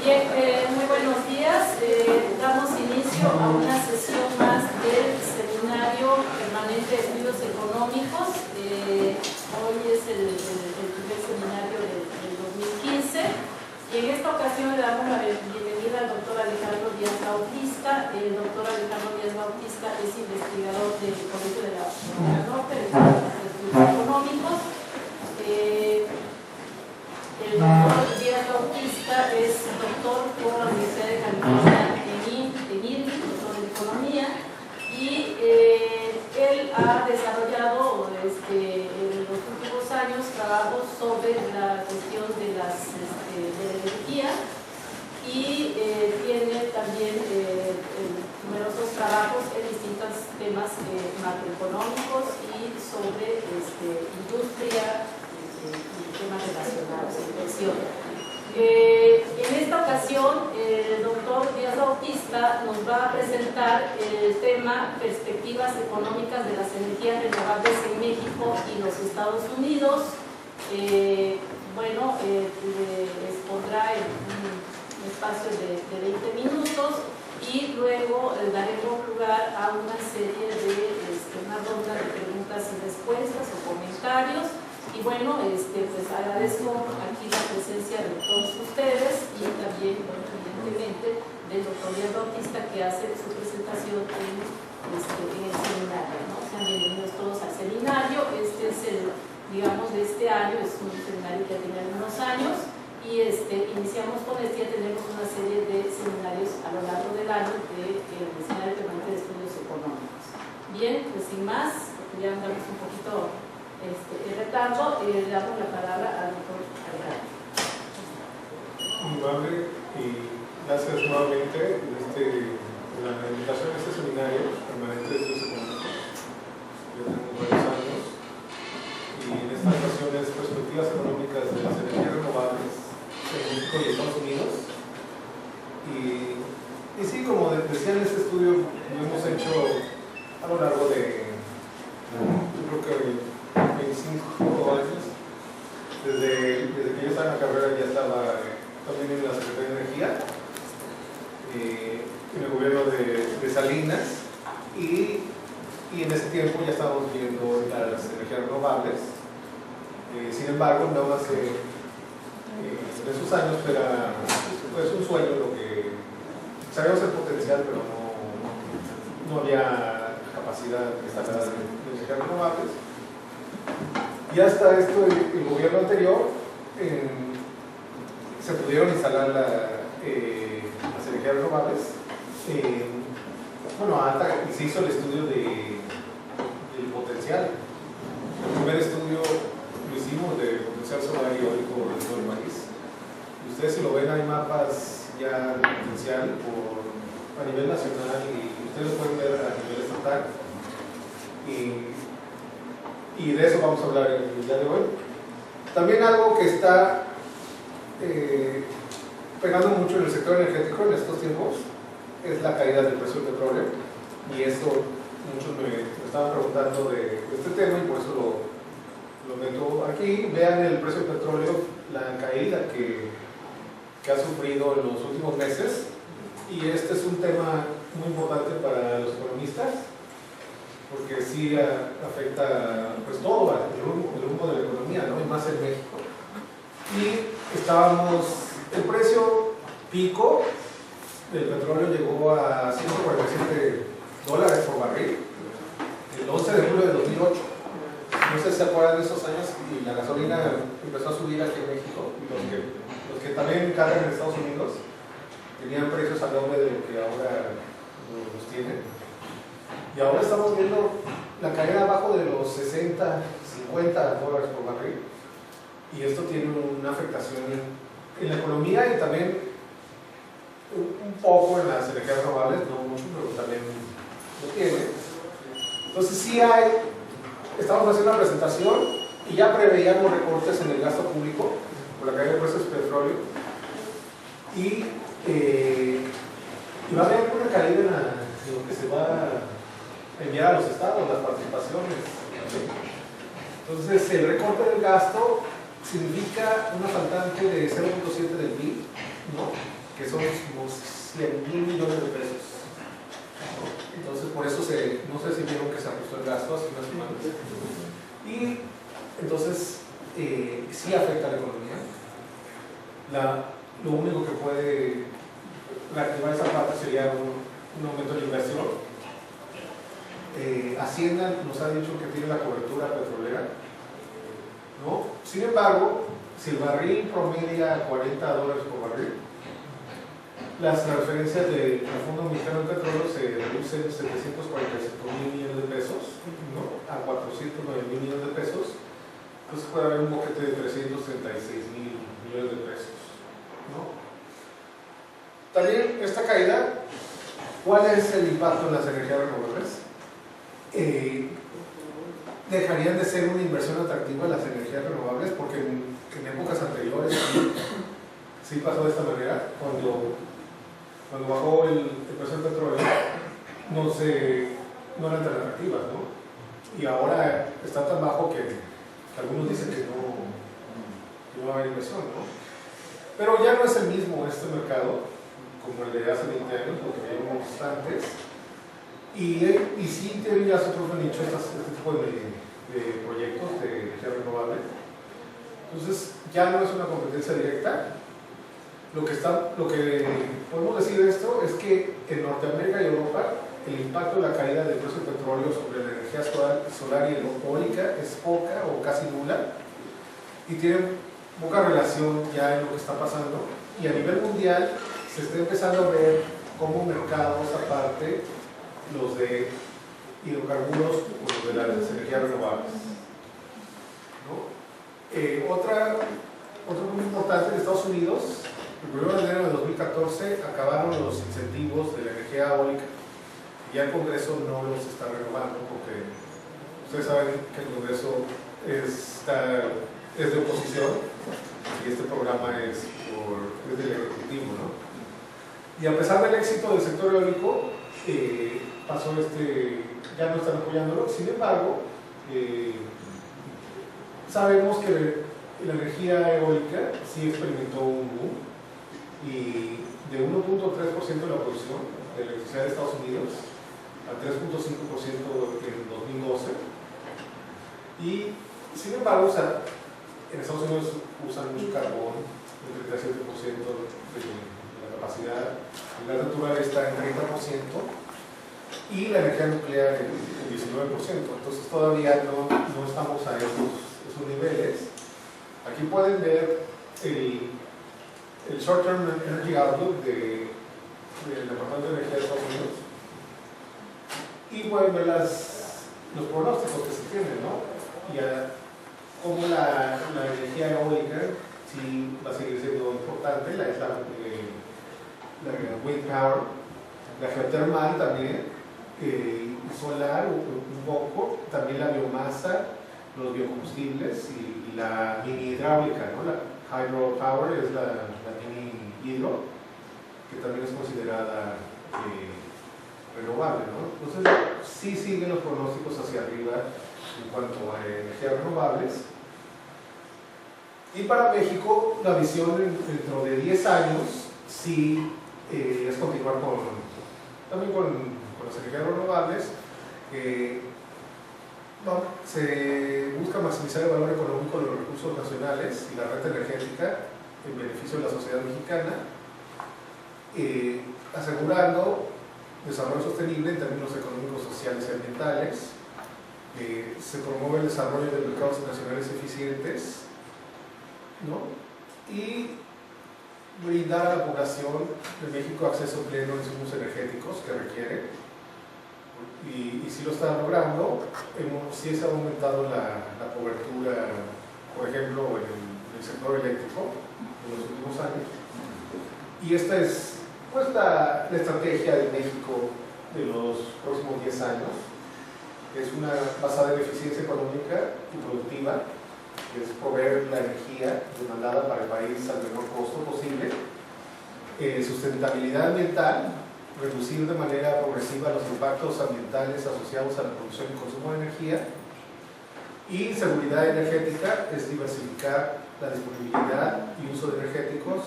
Bien, muy buenos días. Damos inicio a una sesión más del Seminario Permanente de Estudios Económicos. Hoy es el primer seminario del 2015 y en esta ocasión le damos la bienvenida al doctor Alejandro Díaz Bautista. El doctor Alejandro Díaz Bautista es investigador del Colegio de la Norte de Estudios Económicos. El doctor Díaz Bautista es doctor por la Universidad de California en Irving, doctor en Economía, y él ha desarrollado en los últimos años trabajos sobre la cuestión de la energía y tiene también numerosos trabajos en distintos temas macroeconómicos y sobre industria y temas relacionados a inversión. En esta ocasión, el doctor Díaz Bautista nos va a presentar el tema Perspectivas económicas de las energías renovables en México y los Estados Unidos. Expondrá en un espacio de 20 minutos y luego daremos lugar a una serie de una ronda de preguntas y respuestas o comentarios. Y bueno, pues agradezco aquí la presencia de todos ustedes y también, evidentemente, del doctor Díaz Bautista que hace su presentación en el seminario, ¿no? Sean bienvenidos todos al seminario. Este es digamos, de este año, es un seminario que ya tiene algunos años y iniciamos con ya tenemos una serie de seminarios a lo largo del año del Seminario Permanente de Estudios Económicos. Bien, pues sin más, ya andamos un poquito el retardo, le damos la palabra al doctor Alejandro. Muy amable y gracias nuevamente por la invitación a este seminario permanente de estudios económicos. Ya tenemos varios años y en esta ocasión es Perspectivas económicas de las energías renovables en México y Estados Unidos. Y sí, como decía en este estudio, lo hemos hecho a lo largo de, yo creo que 25 años, desde que yo estaba en la carrera ya estaba también en la Secretaría de Energía, en el gobierno de Salinas, y en ese tiempo ya estábamos viendo las energías renovables. Sin embargo, no hace en esos años era pues, un sueño lo que sabíamos el potencial, pero no había capacidad instalada de energías renovables. Y hasta esto, el gobierno anterior se pudieron instalar las energías renovables. Y se hizo el estudio del potencial. El primer estudio lo hicimos de potencial solar y eólico de todo el país. Y ustedes, si lo ven, hay mapas ya de potencial a nivel nacional y ustedes lo pueden ver a nivel estatal. Y de eso vamos a hablar el día de hoy. También algo que está pegando mucho en el sector energético en estos tiempos es la caída del precio del petróleo, y esto muchos me estaban preguntando de este tema y por eso lo meto aquí. Vean el precio del petróleo, la caída que ha sufrido en los últimos meses, y este es un tema muy importante para los economistas porque sí afecta pues todo el rumbo de la economía, ¿no? Y más en México. Y el precio pico del petróleo llegó a $147 por barril el 11 de julio de 2008. No sé si se acuerdan de esos años y la gasolina empezó a subir aquí en México, y los que también cargan en Estados Unidos tenían precios al doble de lo que ahora los tienen. Y ahora estamos viendo la caída abajo de los $60, $50 por barril. Y esto tiene una afectación en la economía y también un poco en las energías renovables, no mucho, pero también lo tiene. Entonces sí estamos haciendo una presentación y ya preveíamos recortes en el gasto público por la caída de precios del petróleo. Y va a haber una caída en lo que se va a enviar a los estados, las participaciones. Entonces el recorte del gasto significa una faltante de 0.7 del PIB, ¿no? que son unos 100.000 millones de pesos. Entonces, por eso no sé si vieron que se ajustó el gasto hace unas semanas. Y entonces, sí afecta a la economía. Lo único que puede reactivar esa parte sería un aumento de la inversión. Hacienda nos ha dicho que tiene la cobertura petrolera, ¿no? Sin embargo, si el barril promedia $40 por barril, las transferencias del Fondo Mexicano de Petróleo se reducen de 745.000 millones de pesos, ¿no?, a 409.000 millones de pesos. Entonces puede haber un boquete de 336.000 millones de pesos, ¿no? También esta caída, ¿cuál es el impacto en las energías renovables? Dejarían de ser una inversión atractiva las energías renovables, porque en épocas anteriores sí pasó de esta manera. Cuando bajó el precio del petróleo no eran tan atractivas, ¿no? Y ahora está tan bajo que algunos dicen que no va a haber inversión, ¿no? Pero ya no es el mismo este mercado como el de hace 20 años, lo que vimos antes. Y sí tienen ya su propio nicho este tipo de proyectos de energía renovable. Entonces ya no es una competencia directa. Lo que podemos decir de esto es que en Norteamérica y Europa el impacto de la caída del precio del petróleo sobre la energía solar y eólica es poca o casi nula, y tiene poca relación ya en lo que está pasando. Y a nivel mundial se está empezando a ver como mercados aparte, los de hidrocarburos o los de las energías renovables, ¿no? Otro punto importante: en Estados Unidos, el 1 de enero de 2014 acabaron los incentivos de la energía eólica. Ya el Congreso no los está renovando, porque ustedes saben que el Congreso es de oposición y este programa es del Ejecutivo, ¿no? Y a pesar del éxito del sector eólico, ya no están apoyándolo. Sin embargo, sabemos que la energía eólica sí experimentó un boom, y de 1.3% de la producción de electricidad de Estados Unidos a 3.5% en 2012. Y sin embargo, en Estados Unidos usan mucho carbón, el 37% de la capacidad. El gas natural está en 30% y la energía nuclear en 19%. Entonces todavía no estamos a esos niveles. Aquí pueden ver el Short Term Energy Outlook del Departamento de Energía de Estados Unidos, y pueden ver los pronósticos que se tienen, ¿no? Y cómo la energía eólica sí va a seguir siendo importante, la wind power, la geotermal también, solar un poco, también la biomasa, los biocombustibles y la mini hidráulica, ¿no? La hydropower es la mini hidro, que también es considerada renovable, ¿no? Entonces sí siguen los pronósticos hacia arriba en cuanto a energías renovables. Y para México la visión dentro de 10 años sí es continuar también con las energías renovables. Se busca maximizar el valor económico de los recursos nacionales y la red energética en beneficio de la sociedad mexicana, asegurando desarrollo sostenible en términos económicos, sociales y ambientales. Se promueve el desarrollo de mercados nacionales eficientes, ¿no? Y brindar a la población de México acceso pleno a insumos energéticos que requiere. Y si lo está logrando, sí se ha aumentado la cobertura, por ejemplo, en el sector eléctrico en los últimos años. Y esta es pues la estrategia de México de los próximos 10 años. Es una basada en eficiencia económica y productiva, que es proveer la energía demandada para el país al menor costo posible, sustentabilidad ambiental, reducir de manera progresiva los impactos ambientales asociados a la producción y consumo de energía, y seguridad energética es diversificar la disponibilidad y uso de energéticos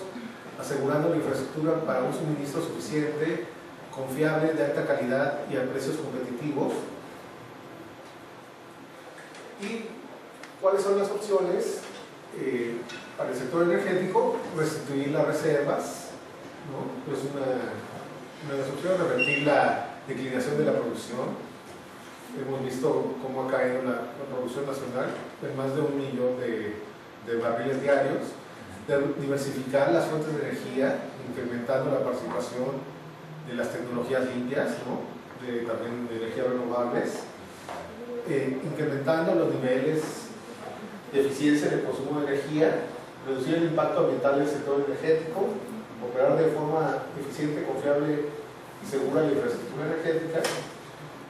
asegurando la infraestructura para un suministro suficiente, confiable, de alta calidad y a precios competitivos. ¿Y cuáles son las opciones para el sector energético? Restituir las reservas, ¿no? Es una de las opciones, revertir la declinación de la producción. Hemos visto cómo ha caído la producción nacional en más de 1 millón de barriles diarios. De diversificar las fuentes de energía, incrementando la participación de las tecnologías limpias, ¿no? También de energías renovables, incrementando los niveles de eficiencia en el consumo de energía, reducir el impacto ambiental del sector energético, operar de forma eficiente, confiable y segura la infraestructura energética,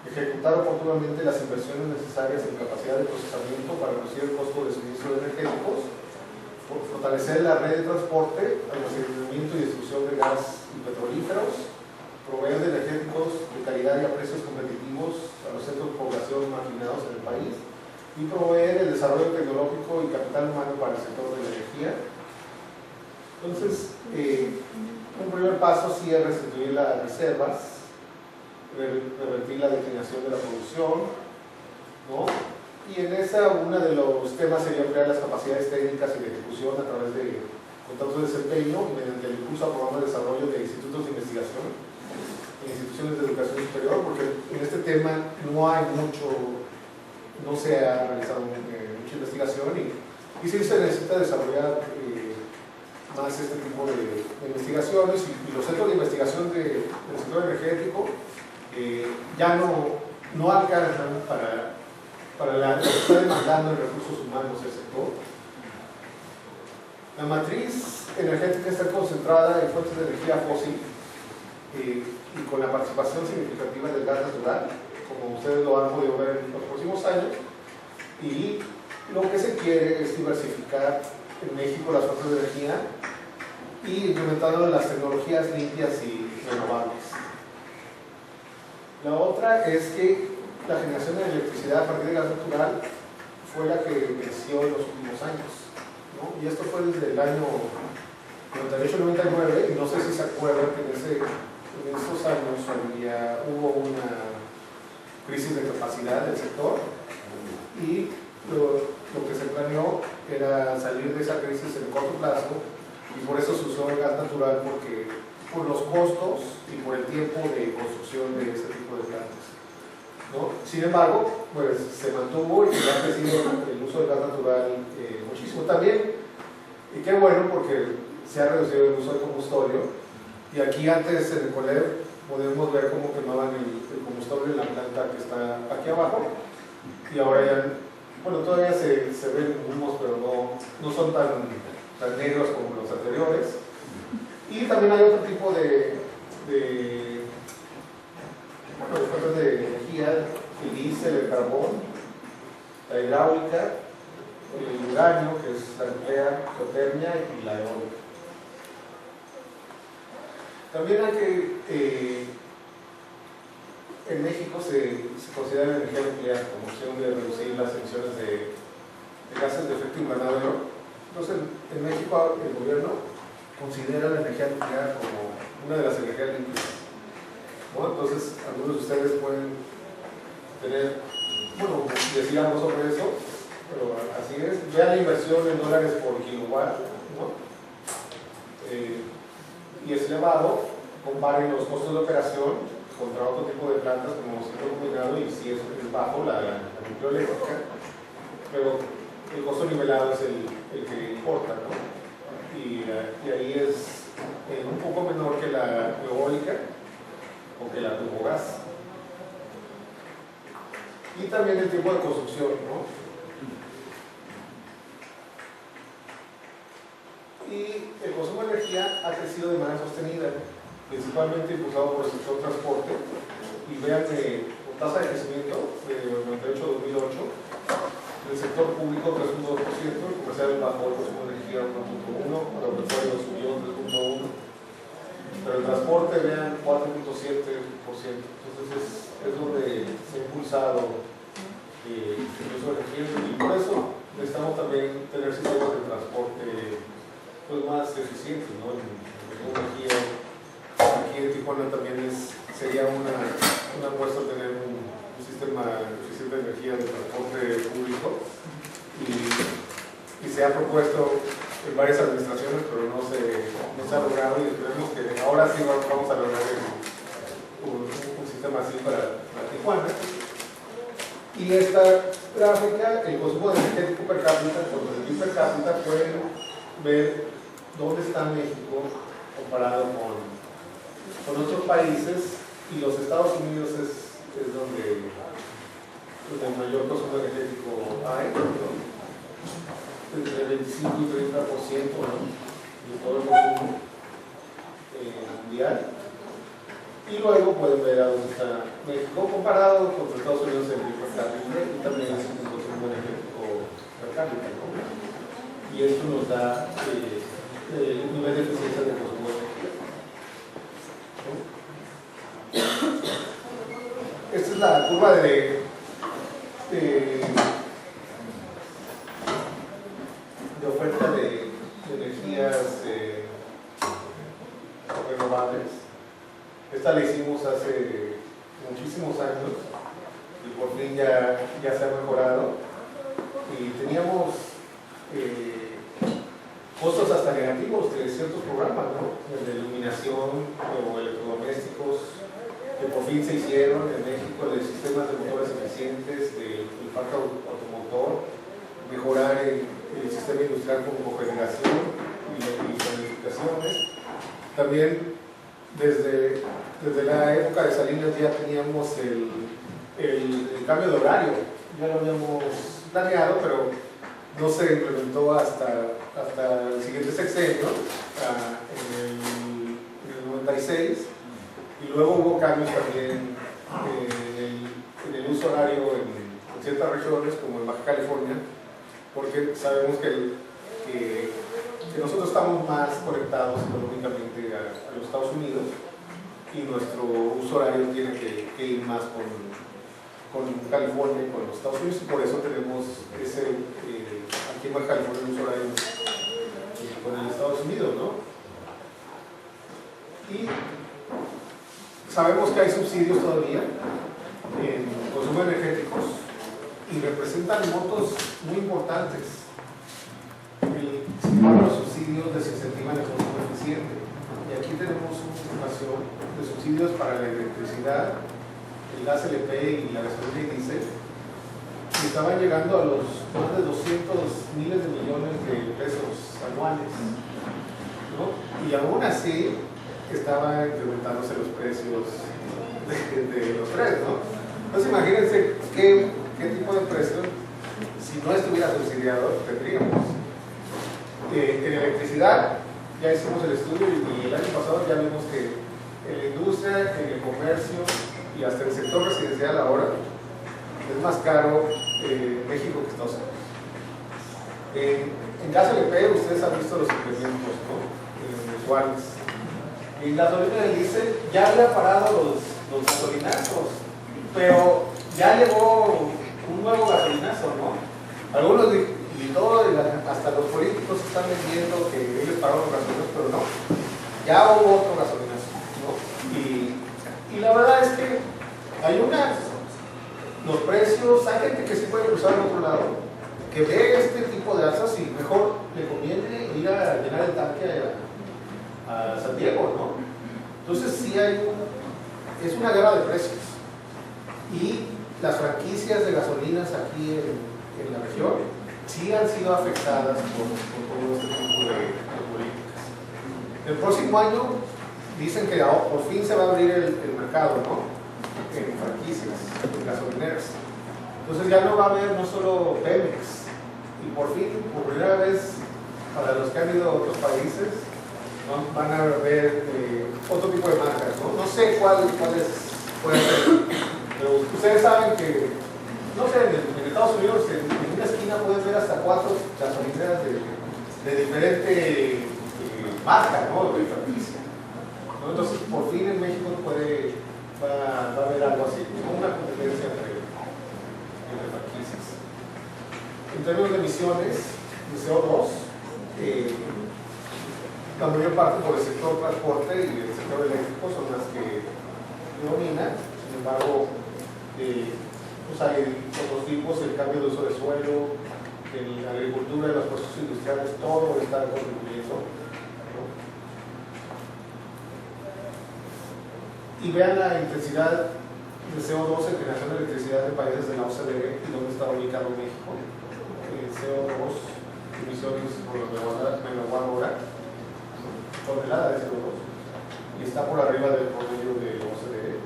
ejecutar oportunamente las inversiones necesarias en capacidad de procesamiento para reducir el costo de suministro de energéticos, fortalecer la red de transporte, almacenamiento y distribución de gas y petrolíferos, proveer de energéticos de calidad y a precios competitivos a los centros de población marginados en el país y proveer el desarrollo tecnológico y capital humano para el sector de la energía. Entonces, un primer paso sí es restituir las reservas, revertir la declinación de la producción, ¿no? Y en esa, uno de los temas sería ampliar las capacidades técnicas y de ejecución a través de contratos de desempeño y mediante el impulso a programas de desarrollo de institutos de investigación e instituciones de educación superior, porque en este tema no hay mucho, no se ha realizado mucha investigación y sí se necesita desarrollar más este tipo de investigaciones y los centros de investigación del sector energético ya no alcanzan para la que está demandando en recursos humanos el sector. La matriz energética está concentrada en fuentes de energía fósil y con la participación significativa del gas natural, como ustedes lo han podido ver en los próximos años, y lo que se quiere es diversificar en México las fuentes de energía y implementando las tecnologías limpias y renovables. La otra es que la generación de electricidad a partir de gas natural fue la que creció en los últimos años, ¿no? Y esto fue desde el año 98-99, y no sé si se acuerdan que en estos años hubo una crisis de capacidad del sector y lo que se planeó era salir de esa crisis en corto plazo, y por eso se usó el gas natural, por los costos y por el tiempo de construcción de ese tipo de plantas, ¿no? Sin embargo, pues se mantuvo y ha crecido el uso del gas natural muchísimo también, y qué bueno, porque se ha reducido el uso del combustorio. Y aquí antes en el COLEB podemos ver cómo quemaban el combustorio en la planta que está aquí abajo, y ahora ya, bueno, todavía se ven humos, pero no son tan negros como los anteriores. Y también hay otro tipo de fuentes de energía: el diésel, el carbón, la hidráulica, el uranio, que es la nuclear, geotermia, y la eólica. También hay que, en México se considera la energía nuclear como opción de reducir las emisiones de gases de efecto invernadero. Entonces, en México el gobierno considera la energía nuclear como una de las energías limpias, ¿no? Entonces, algunos de ustedes pueden decir algo sobre eso, pero así es. Vean la inversión en dólares por kilowatt, ¿no? Y es elevado. Comparen los costos de operación contra otro tipo de plantas como ciclo combinado, y si es bajo la nucleoeléctrica, pero el costo nivelado es el que importa, ¿no? Y ahí es un poco menor que la eólica o que la turbogás. Y también el tiempo de construcción, ¿no? Y el consumo de energía ha crecido de manera sostenida, principalmente impulsado por el sector transporte. Y vean por tasa de crecimiento de 98 a 2008, el sector público 3.2%, el comercial bajó el consumo de energía 1.1%, el agropecuario subió 3.1%, pero el transporte, vean, 4.7%. Entonces es donde se ha impulsado el uso de energía, y por eso necesitamos también tener sistemas de transporte pues más eficientes, ¿no? En energía. Aquí en Tijuana también sería una muestra tener un sistema eficiente de energía de transporte público y se ha propuesto en varias administraciones, pero no se ha logrado, y esperemos que ahora sí vamos a lograr un sistema así para Tijuana. Y esta gráfica, el consumo energético per cápita, por el per cápita, pueden ver dónde está México comparado con otros países, y los Estados Unidos es donde el mayor consumo energético hay, ¿no? Entre 25 y 30%, ¿no?, de todo el consumo mundial. Y luego pueden ver a dónde está México comparado con los Estados Unidos en el per cápita, y también es un consumo energético per cápita, ¿no? Y esto nos da el nivel de eficiencia del consumo de energía, ¿no? Esta es la curva de oferta de energías renovables. Esta la hicimos hace muchísimos años y por fin ya se ha mejorado, y teníamos costos hasta negativos de ciertos programas, ¿no?, de iluminación o electrodomésticos, que por fin se hicieron en México, de sistemas de motores eficientes, del parque automotor, mejorar el sistema industrial con cogeneración y planificaciones. También desde la época de Salinas ya teníamos el cambio de horario, ya lo habíamos planeado, pero no se implementó hasta el siguiente sexenio, en el 96, y luego hubo cambios también en el uso horario en ciertas regiones, como en Baja California, porque sabemos que nosotros estamos más conectados económicamente a los Estados Unidos, y nuestro uso horario tiene que ir más con California y con los Estados Unidos, y por eso tenemos aquí en Baja California un uso horario con los Estados Unidos, ¿no? Y sabemos que hay subsidios todavía en consumo energéticos y representan montos muy importantes. Sin embargo, los subsidios desincentivan el consumo eficiente, y aquí tenemos una información de subsidios para la electricidad, el gas LP y la gasolina y diésel, que estaban llegando a los más de 200 miles de millones de pesos anuales, ¿no? Y aún así estaban incrementándose los precios de los tres, ¿no? Entonces imagínense qué tipo de precio, si no estuviera subsidiado, tendríamos. En electricidad ya hicimos el estudio, y el año pasado ya vimos que en la industria, en el comercio y hasta el sector residencial ahora es más caro México que Estados Unidos. En gas LP ustedes han visto los incrementos, ¿no?, mensuales. En gasolina del diésel ya había parado los gasolinazos, pero ya llegó un nuevo gasolinazo, ¿no? Algunos y todo, hasta los políticos están vendiendo que ellos pararon los gasolinazos, pero no, ya hubo otro gasolinazo, ¿no? Y la verdad es que los precios, hay gente que sí puede cruzar al otro lado, que ve este tipo de alzas y mejor le conviene ir a llenar el tanque a San Diego, ¿no? Entonces sí es una guerra de precios, y las franquicias de gasolinas aquí en la región sí han sido afectadas por todo este tipo de políticas. El próximo año dicen que por fin se va a abrir el mercado, ¿no?, en franquicias, en gasolineras. Entonces ya no va a haber no solo Pemex, y por fin, por primera vez, para los que han ido a otros países, ¿no?, van a ver otro tipo de marcas, ¿no? No sé cuáles pueden ser, pero ustedes saben que, no sé, en Estados Unidos en una esquina pueden ver hasta 4 gasolineras de diferente marca, ¿no?, de franquicia, ¿no? Entonces por fin en México va a haber algo así, como una competencia entre franquicias. En términos de emisiones de CO2, la mayor parte por el sector transporte y el sector eléctrico son las que dominan. Sin embargo, pues hay otros tipos, el cambio de uso de suelo, en la agricultura y los procesos industriales, todo está contribuyendo, ¿no? Y vean la intensidad de CO2 en generación de electricidad de países de la OCDE y dónde está ubicado México. CO2, emisiones por megawatt hora, tonelada de CO2, y está por arriba del promedio de la OCDE.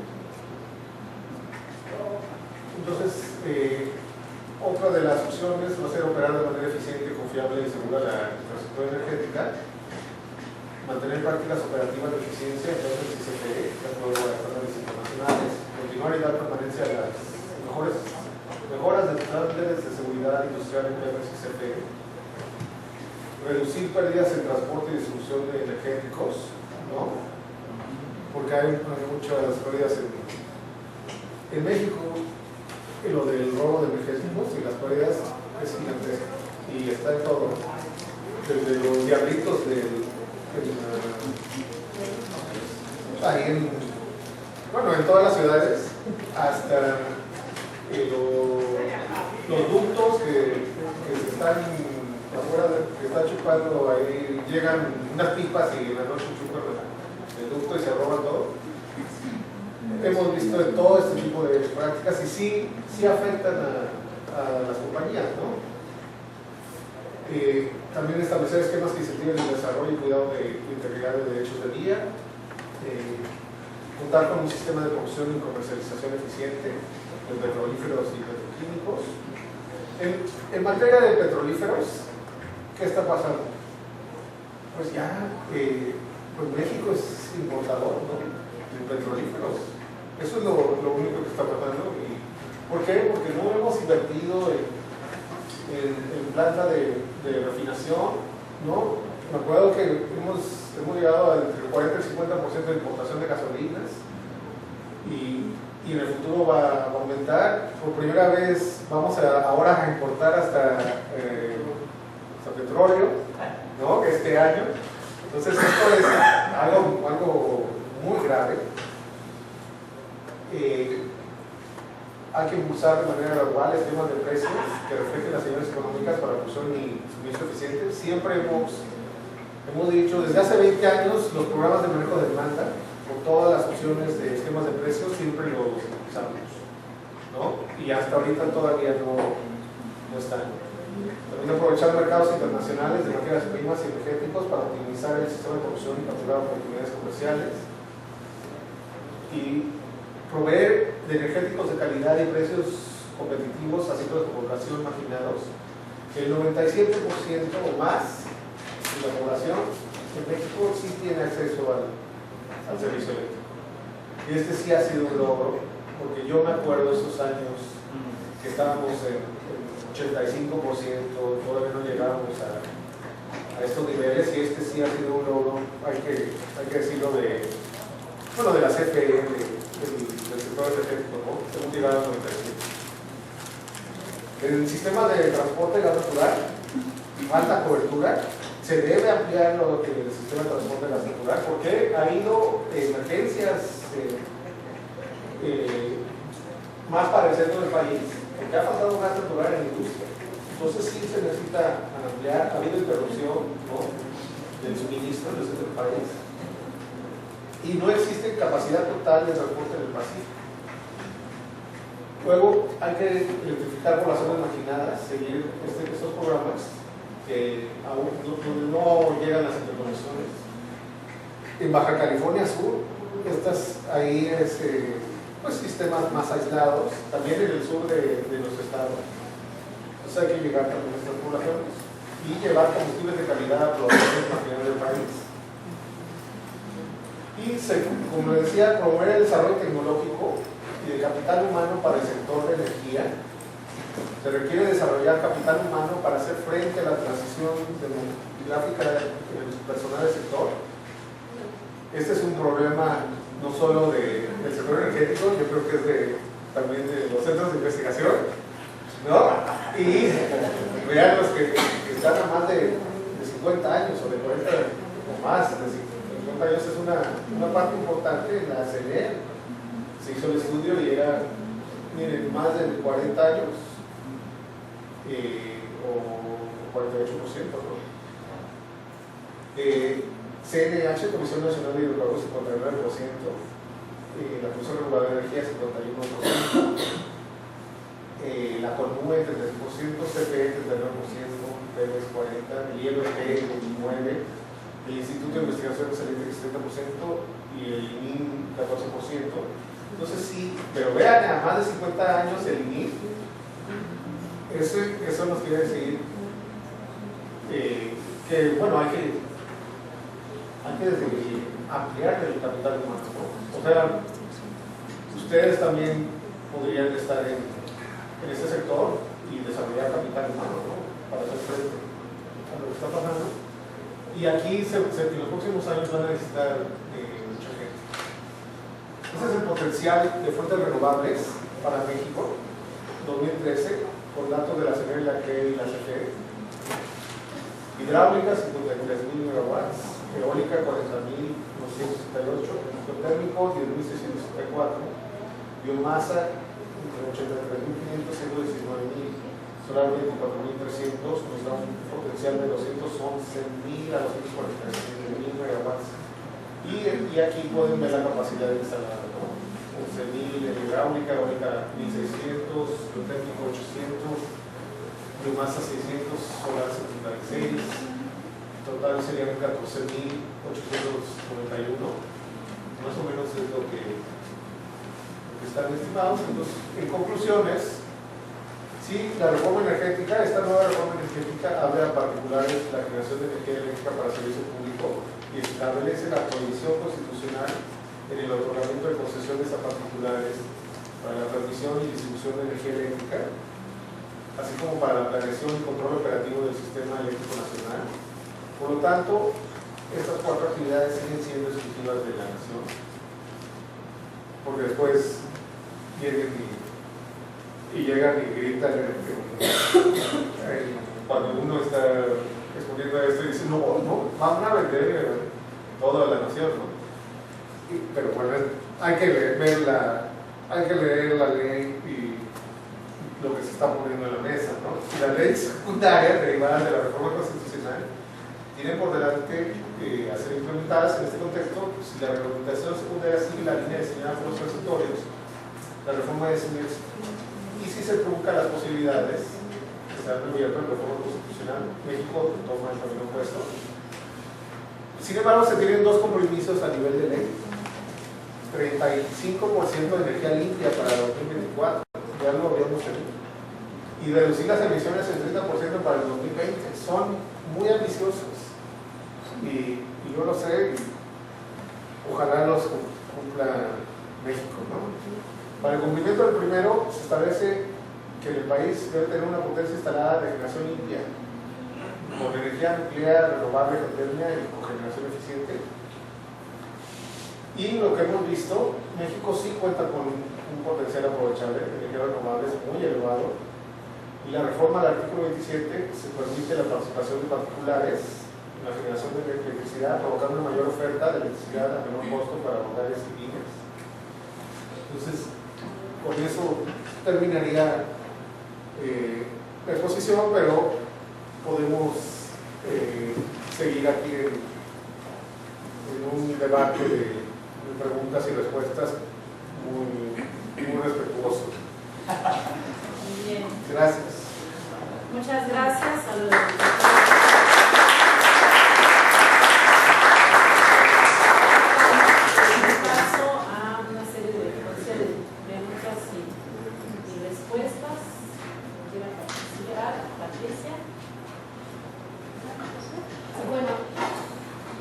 Entonces, otra de las opciones va a ser operar de manera eficiente, confiable y segura la infraestructura energética, mantener prácticas operativas de eficiencia en términos de ICFE, de acuerdo a estándares internacionales, continuar y dar permanencia a las mejoras de estándares de seguridad industrial en términos de ICFE, reducir pérdidas en transporte y distribución de energéticos, ¿no? Porque hay muchas pérdidas en México. Lo del robo de energéticos y las pérdidas es gigantesco y está en todo, desde los diablitos en todas las ciudades hasta los ductos que se están afuera, que están chupando ahí, llegan unas pipas y en la noche chupan el ducto y se roban todo. Hemos visto de todo este tipo de prácticas y sí afectan a las compañías, ¿no? También establecer esquemas que incentiven el desarrollo y cuidado de integridad de derechos de vía, contar con un sistema de producción y comercialización eficiente de petrolíferos y petroquímicos. En materia de petrolíferos, ¿qué está pasando? Pues ya, pues México es importador, ¿no?, de petrolíferos. Eso es lo único que está pasando. ¿Por qué? Porque no hemos invertido en planta de refinación, ¿no? Me acuerdo que hemos llegado a entre el 40 y el 50% de importación de gasolinas y en el futuro va a aumentar. Por primera vez vamos ahora a importar hasta petróleo, ¿no?, este año. Entonces esto es algo muy grave. Hay que impulsar de manera gradual esquemas de precios que reflejen las señales económicas para producción y suministro eficiente. Siempre hemos dicho, desde hace 20 años, los programas de manejo de demanda, con todas las opciones de esquemas de precios, siempre los usamos, ¿no? Y hasta ahorita todavía no están. También aprovechar mercados internacionales de materias primas y energéticos para optimizar el sistema de producción y capturar oportunidades comerciales. Y proveer de energéticos de calidad y precios competitivos a ciclos de población marginados. El 97% o más de la población en México sí tiene acceso al servicio eléctrico. Y este sí ha sido un logro, porque yo me acuerdo de esos años que estábamos en 85%, todavía no llegábamos a estos niveles, y este sí ha sido un logro, hay que decirlo, de la CFE, del sector energético, ¿no? Hemos llegado al 95%. El sistema de transporte de gas natural, alta cobertura, se debe ampliar el sistema de transporte de gas natural, porque ha habido emergencias más para el centro del país, porque ha faltado gas natural en la industria. Entonces sí se necesita ampliar. Ha habido interrupción, ¿no?, del suministro en el centro del país, y no existe capacidad total de transporte en el Pacífico. Luego hay que electrificar poblaciones marginadas, seguir estos programas que aún no llegan las interconexiones. En Baja California Sur, ahí es sistemas más aislados, también en el sur de nuestro estado. Entonces hay que llegar también a estas poblaciones y llevar combustibles de calidad a poblaciones marginadas del país. Y como les decía, promover el desarrollo tecnológico y de capital humano para el sector de energía. Se requiere desarrollar capital humano para hacer frente a la transición demográfica del personal del sector. Este es un problema no solo del sector energético, yo creo que es también de los centros de investigación, ¿no? Y vean los que están a más de 50 años o de 40 o más de 50 años es una parte importante en la CNE. Se hizo el estudio y era, miren, más de 40 años o 48%, ¿no? CNH, Comisión Nacional de Hidrocarburos, 59%, la Comisión Reguladora de Energía, 51%, la CONUE, 33%, CFE, 39%, PEMEX, 40%, el ILP, 29%, el Instituto de Investigaciones Eléctricas, 70%, y el ININ, 14%. Entonces sí, pero vean, a más de 50 años el ININ, eso nos quiere decir que, bueno, hay que ampliar el capital humano, ¿no? O sea, ustedes también podrían estar en este sector y desarrollar capital humano, ¿no? Para hacer frente a lo que está pasando. Y aquí en los próximos años van a necesitar mucha gente. Ese es el potencial de fuentes renovables para México 2013, con datos de la CNE, la CRE y la CFE. Hidráulica, 53.000 megawatts. Eólica, 40.268, geotérmico, 10.664, biomasa, entre 83.500 y 119.000, solar 24.300, nos da un potencial de 211.000 a 243.000 megawatts. Y aquí pueden ver la capacidad instalada, ¿no? 11.000 en hidráulica, eólica 1.600, geotérmico 800, biomasa 600, solar 76. Total serían 14.891, más o menos es lo que están estimados. Entonces, en conclusiones, sí, la reforma energética, esta nueva reforma energética abre a particulares la generación de energía eléctrica para servicio público y establece la prohibición constitucional en el otorgamiento de concesiones a particulares para la transmisión y distribución de energía eléctrica, así como para la planeación y control operativo del sistema eléctrico nacional. Por lo tanto, estas 4 actividades siguen siendo exclusivas de la nación, porque después llegan y gritan cuando uno está exponiendo esto y dice, no, van a vender toda la nación, ¿no? Pero bueno, hay que leer la ley y lo que se está poniendo en la mesa, ¿no? Y la ley secundaria derivada de la reforma constitucional tienen por delante a ser implementadas en este contexto. Si la reglamentación secundaria sigue la línea diseñada por los transitorios, la reforma de ese y si se truncan las posibilidades que están abiertas en la reforma constitucional, México toma el camino opuesto. Sin embargo, se tienen 2 compromisos a nivel de ley: 35% de energía limpia para 2024, ya lo habíamos tenido, y reducir las emisiones en 30% para el 2020. Son muy ambiciosos y yo lo sé, y ojalá los cumpla México, ¿no? Para el cumplimiento del primero, se establece que el país debe tener una potencia instalada de generación limpia con energía nuclear, renovable, geotérmica y cogeneración eficiente. Y lo que hemos visto, México sí cuenta con un potencial aprovechable de energías renovables muy elevado. Y la reforma del artículo 27 se permite la participación de particulares en la generación de electricidad, provocando una mayor oferta de electricidad a menor costo para hogares y pymes. Entonces, con eso terminaría la exposición, pero podemos seguir aquí en un debate de preguntas y respuestas muy respetuoso. Muy bien. Gracias. Muchas gracias a los paso a una serie de preguntas y respuestas. ¿Quiere participar, Patricia? Bueno,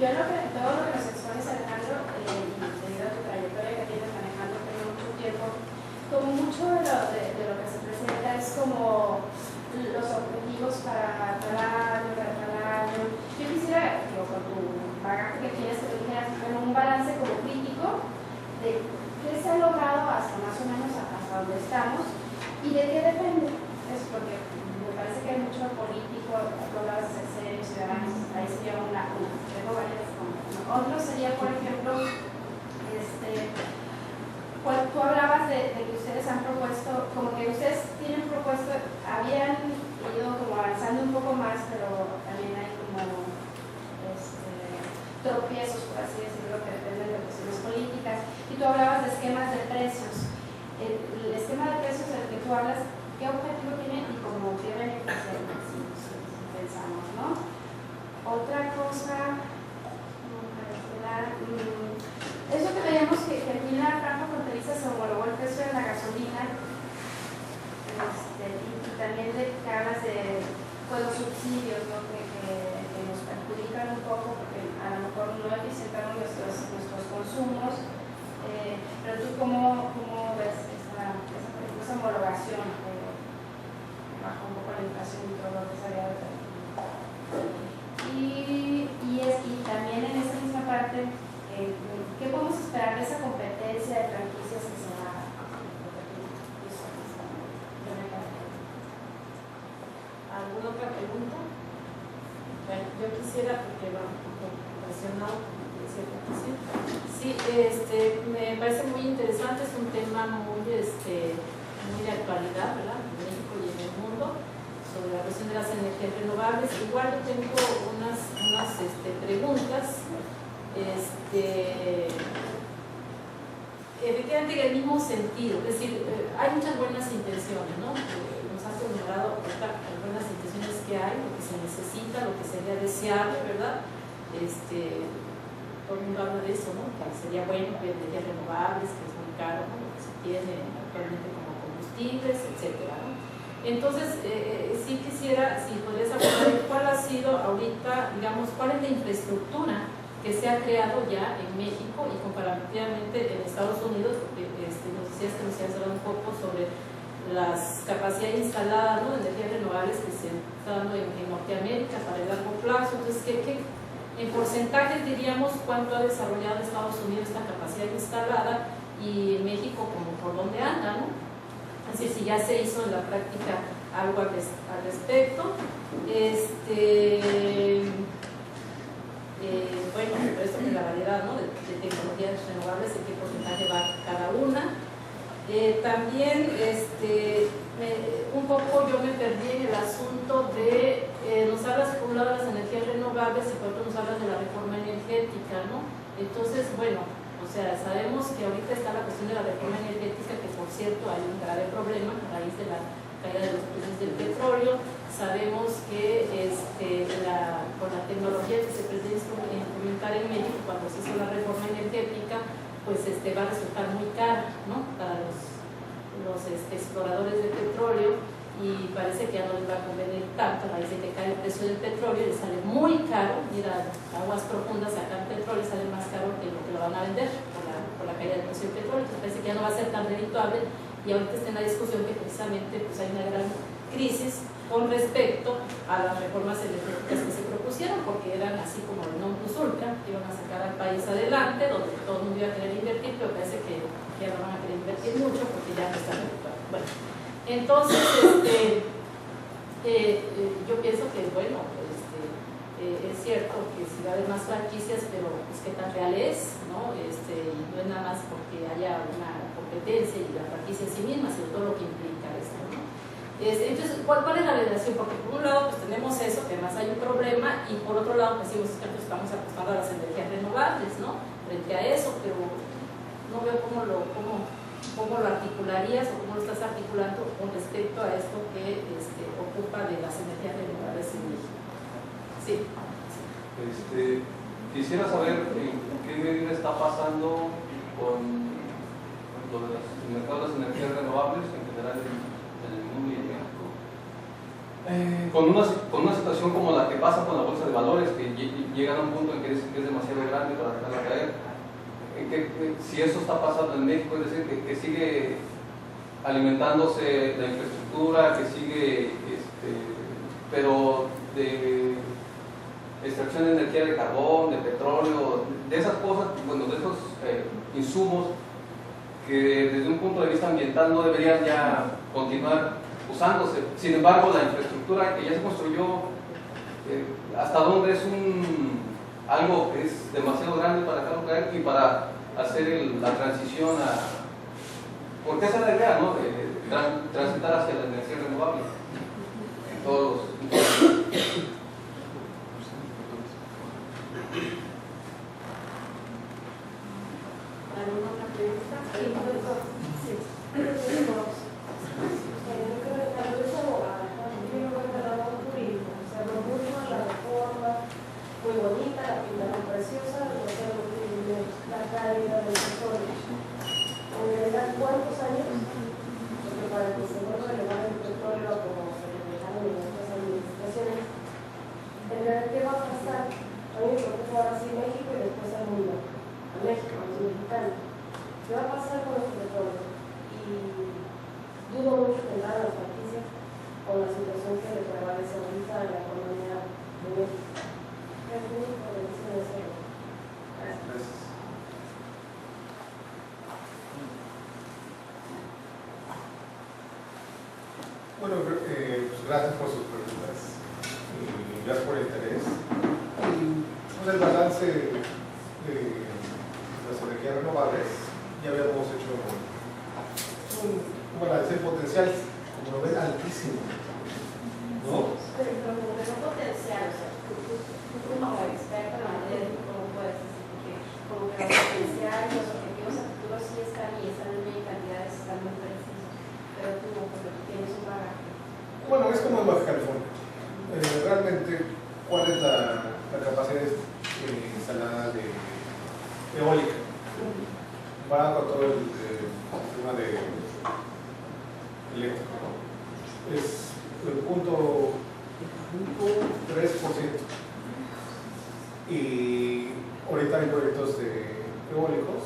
yo todo lo que nos expones, Alejandro, y debido a tu trayectoria que tienes manejando por mucho tiempo, como mucho de lo que se presenta es como los objetivos para cada año. Yo quisiera, con tu bagaje que tienes, que dijeras, un balance como crítico de qué se ha logrado hasta más o menos hasta donde estamos y de qué depende. Es porque me parece que hay mucho político, hablabas de ser ciudadanos, ahí sería una. Tengo varias Otro sería, por ejemplo, tú hablabas de que ustedes han propuesto, como que ustedes tienen propuesto, habían ido como avanzando un poco más, pero también hay como tropiezos, por así decirlo, que dependen de cuestiones políticas. Y tú hablabas de esquemas de precios. El esquema de precios del que tú hablas, ¿qué objetivo tiene y cómo qué beneficia, si pensamos, ¿no? Otra cosa, eso que veíamos que aquí en la franja fronteriza se homologó el precio de la gasolina, y también de que hablas de los subsidios, ¿no? que nos perjudican un poco porque a lo mejor no eficientamos nuestros consumos, pero tú cómo ves esa homologación que baja un poco la inflación y todo lo que se había de y también en esa misma parte, ¿qué podemos esperar de esa competencia de franquicias que se da? ¿Alguna otra pregunta? Bueno, yo quisiera, porque va un poco relacionado, sí, me parece muy interesante, es un tema muy de actualidad, ¿verdad? En México y en el mundo, sobre la cuestión de las energías renovables. Igual yo tengo unas preguntas. Efectivamente en el mismo sentido, es decir, hay muchas buenas intenciones, ¿no? Nos han señalado las buenas intenciones que hay, lo que se necesita, lo que sería deseable, ¿verdad? Todo el mundo habla de eso, ¿no? Que sería bueno que energías renovables, que es muy caro, ¿no? Lo que se tiene actualmente como combustibles, etcétera, ¿no? Entonces, sí quisiera, si podrías hablar de cuál ha sido ahorita, digamos, cuál es la infraestructura que se ha creado ya en México y comparativamente en Estados Unidos, porque nos decías que nos ibas a hablar un poco sobre las capacidades instaladas, ¿no? De energías renovables que se están dando en Norteamérica para el largo plazo. Entonces, en porcentajes diríamos cuánto ha desarrollado Estados Unidos esta capacidad instalada y México como por dónde anda, ¿no? Así si ya se hizo en la práctica algo al respecto. Bueno, por eso que la variedad, ¿no? de tecnologías renovables, en qué porcentaje va cada una. También un poco yo me perdí en el asunto de, nos hablas por un lado de las energías renovables y por otro nos hablas de la reforma energética, ¿no? Entonces, bueno, o sea, sabemos que ahorita está la cuestión de la reforma energética, que por cierto hay un grave problema a raíz de la caída de los precios del petróleo. Sabemos que con la tecnología que se pretende implementar en México cuando se hizo la reforma energética, pues va a resultar muy cara, ¿no? Para los exploradores de petróleo, y parece que ya no les va a convenir tanto. A raíz de que cae el precio del petróleo, les sale muy caro ir a aguas profundas, sacar petróleo, sale más caro que lo que lo van a vender por la caída del precio del petróleo. Entonces parece que ya no va a ser tan redituable, y ahorita está en la discusión que precisamente pues hay una gran crisis con respecto a las reformas energéticas que se propusieron, porque eran así como el non plus ultra, que iban a sacar al país adelante, donde todo el mundo iba a querer invertir, pero parece que ya no van a querer invertir mucho porque ya no está redituable. Bueno, entonces yo pienso que bueno, es cierto que si va a haber más franquicias, pero pues qué tan real es, ¿no? Y no es nada más porque haya una competencia y la franquicia en sí misma, sino todo lo que implica esto, ¿no? Entonces, ¿cuál es la relación? Porque por un lado pues tenemos eso, que además hay un problema, y por otro lado pues sí, estamos apostando a las energías renovables, ¿no? Frente a eso, pero no veo cómo lo articularías o cómo lo estás articulando con respecto a esto que ocupa de las energías renovables en México. Sí. Quisiera saber qué medida está pasando con lo de el mercado de las energías renovables en general en el mundo y en México. Con una situación como la que pasa con la bolsa de valores, que llegan a un punto en que es demasiado grande para dejarla caer. Si eso está pasando en México, es decir, que sigue alimentándose la infraestructura, que sigue, pero de extracción de energía de carbón, de petróleo, de esas cosas, bueno, de esos insumos que desde un punto de vista ambiental no deberían ya continuar usándose. Sin embargo, la infraestructura que ya se construyó, hasta dónde es algo que es demasiado grande para dejarlo caer y para hacer la transición a... Porque esa es la idea, ¿no? De transitar hacia la energía renovable en todos los... ¿Alguna otra pregunta? Sí, doctor. Sí. Yo creo que tal vez abogada, yo no voy a hablar de turismo, se habló mucho de la reforma, muy bonita, la pintaron preciosa, la caída del petróleo. En realidad, ¿cuántos años? Porque para que se vuelva a elevar el petróleo como se le dejaron en otras administraciones, en realidad, ¿qué va a pasar? A mí me preocupa ahora sí México y después al mundo. A México, a los mexicanos. ¿Qué va a pasar con nuestro petróleo? Y dudo mucho que nada las noticias con la situación que le prevalece ahorita en la economía de México. Es mi intervención en ese. Gracias. Bueno, pues gracias por sus preguntas y gracias por el interés. Y pues el balance de las energías renovables, ya habíamos hecho un balance potencial, como lo ven, altísimo, ¿no? Pero como que no potencial, o sea, tú como experto en la materia, ¿cómo puedes decir que como que los potenciales, los objetivos a futuro sí están y están en medio cantidades, están muy precisos, pero tú no, porque tú tienes un bagaje? Bueno, es como en Baja California. Realmente, ¿cuál es la capacidad instalada de eólica? Va con todo el tema de eléctrico, ¿no? Es el punto 3%. Y ahorita hay proyectos de eólicos.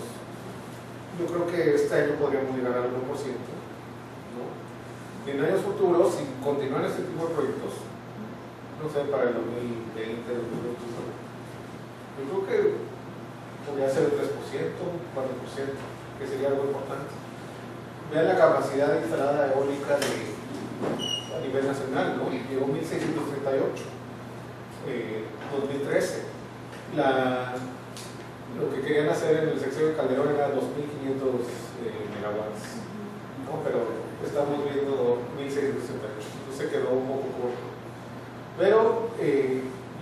Yo creo que este año podríamos llegar al 1%, ¿no? Y en años futuros, si continúan este tipo de proyectos, no sé, para el 2020, 2021, yo creo que podría ser el 3%, 4%, que sería algo importante. Vean la capacidad instalada eólica a nivel nacional, ¿no? Llegó 1638, 2013. Lo que querían hacer en el sexenio de Calderón era 2.500 megawatts, ¿no? Pero estamos viendo 1668, entonces se quedó un poco corto. Pero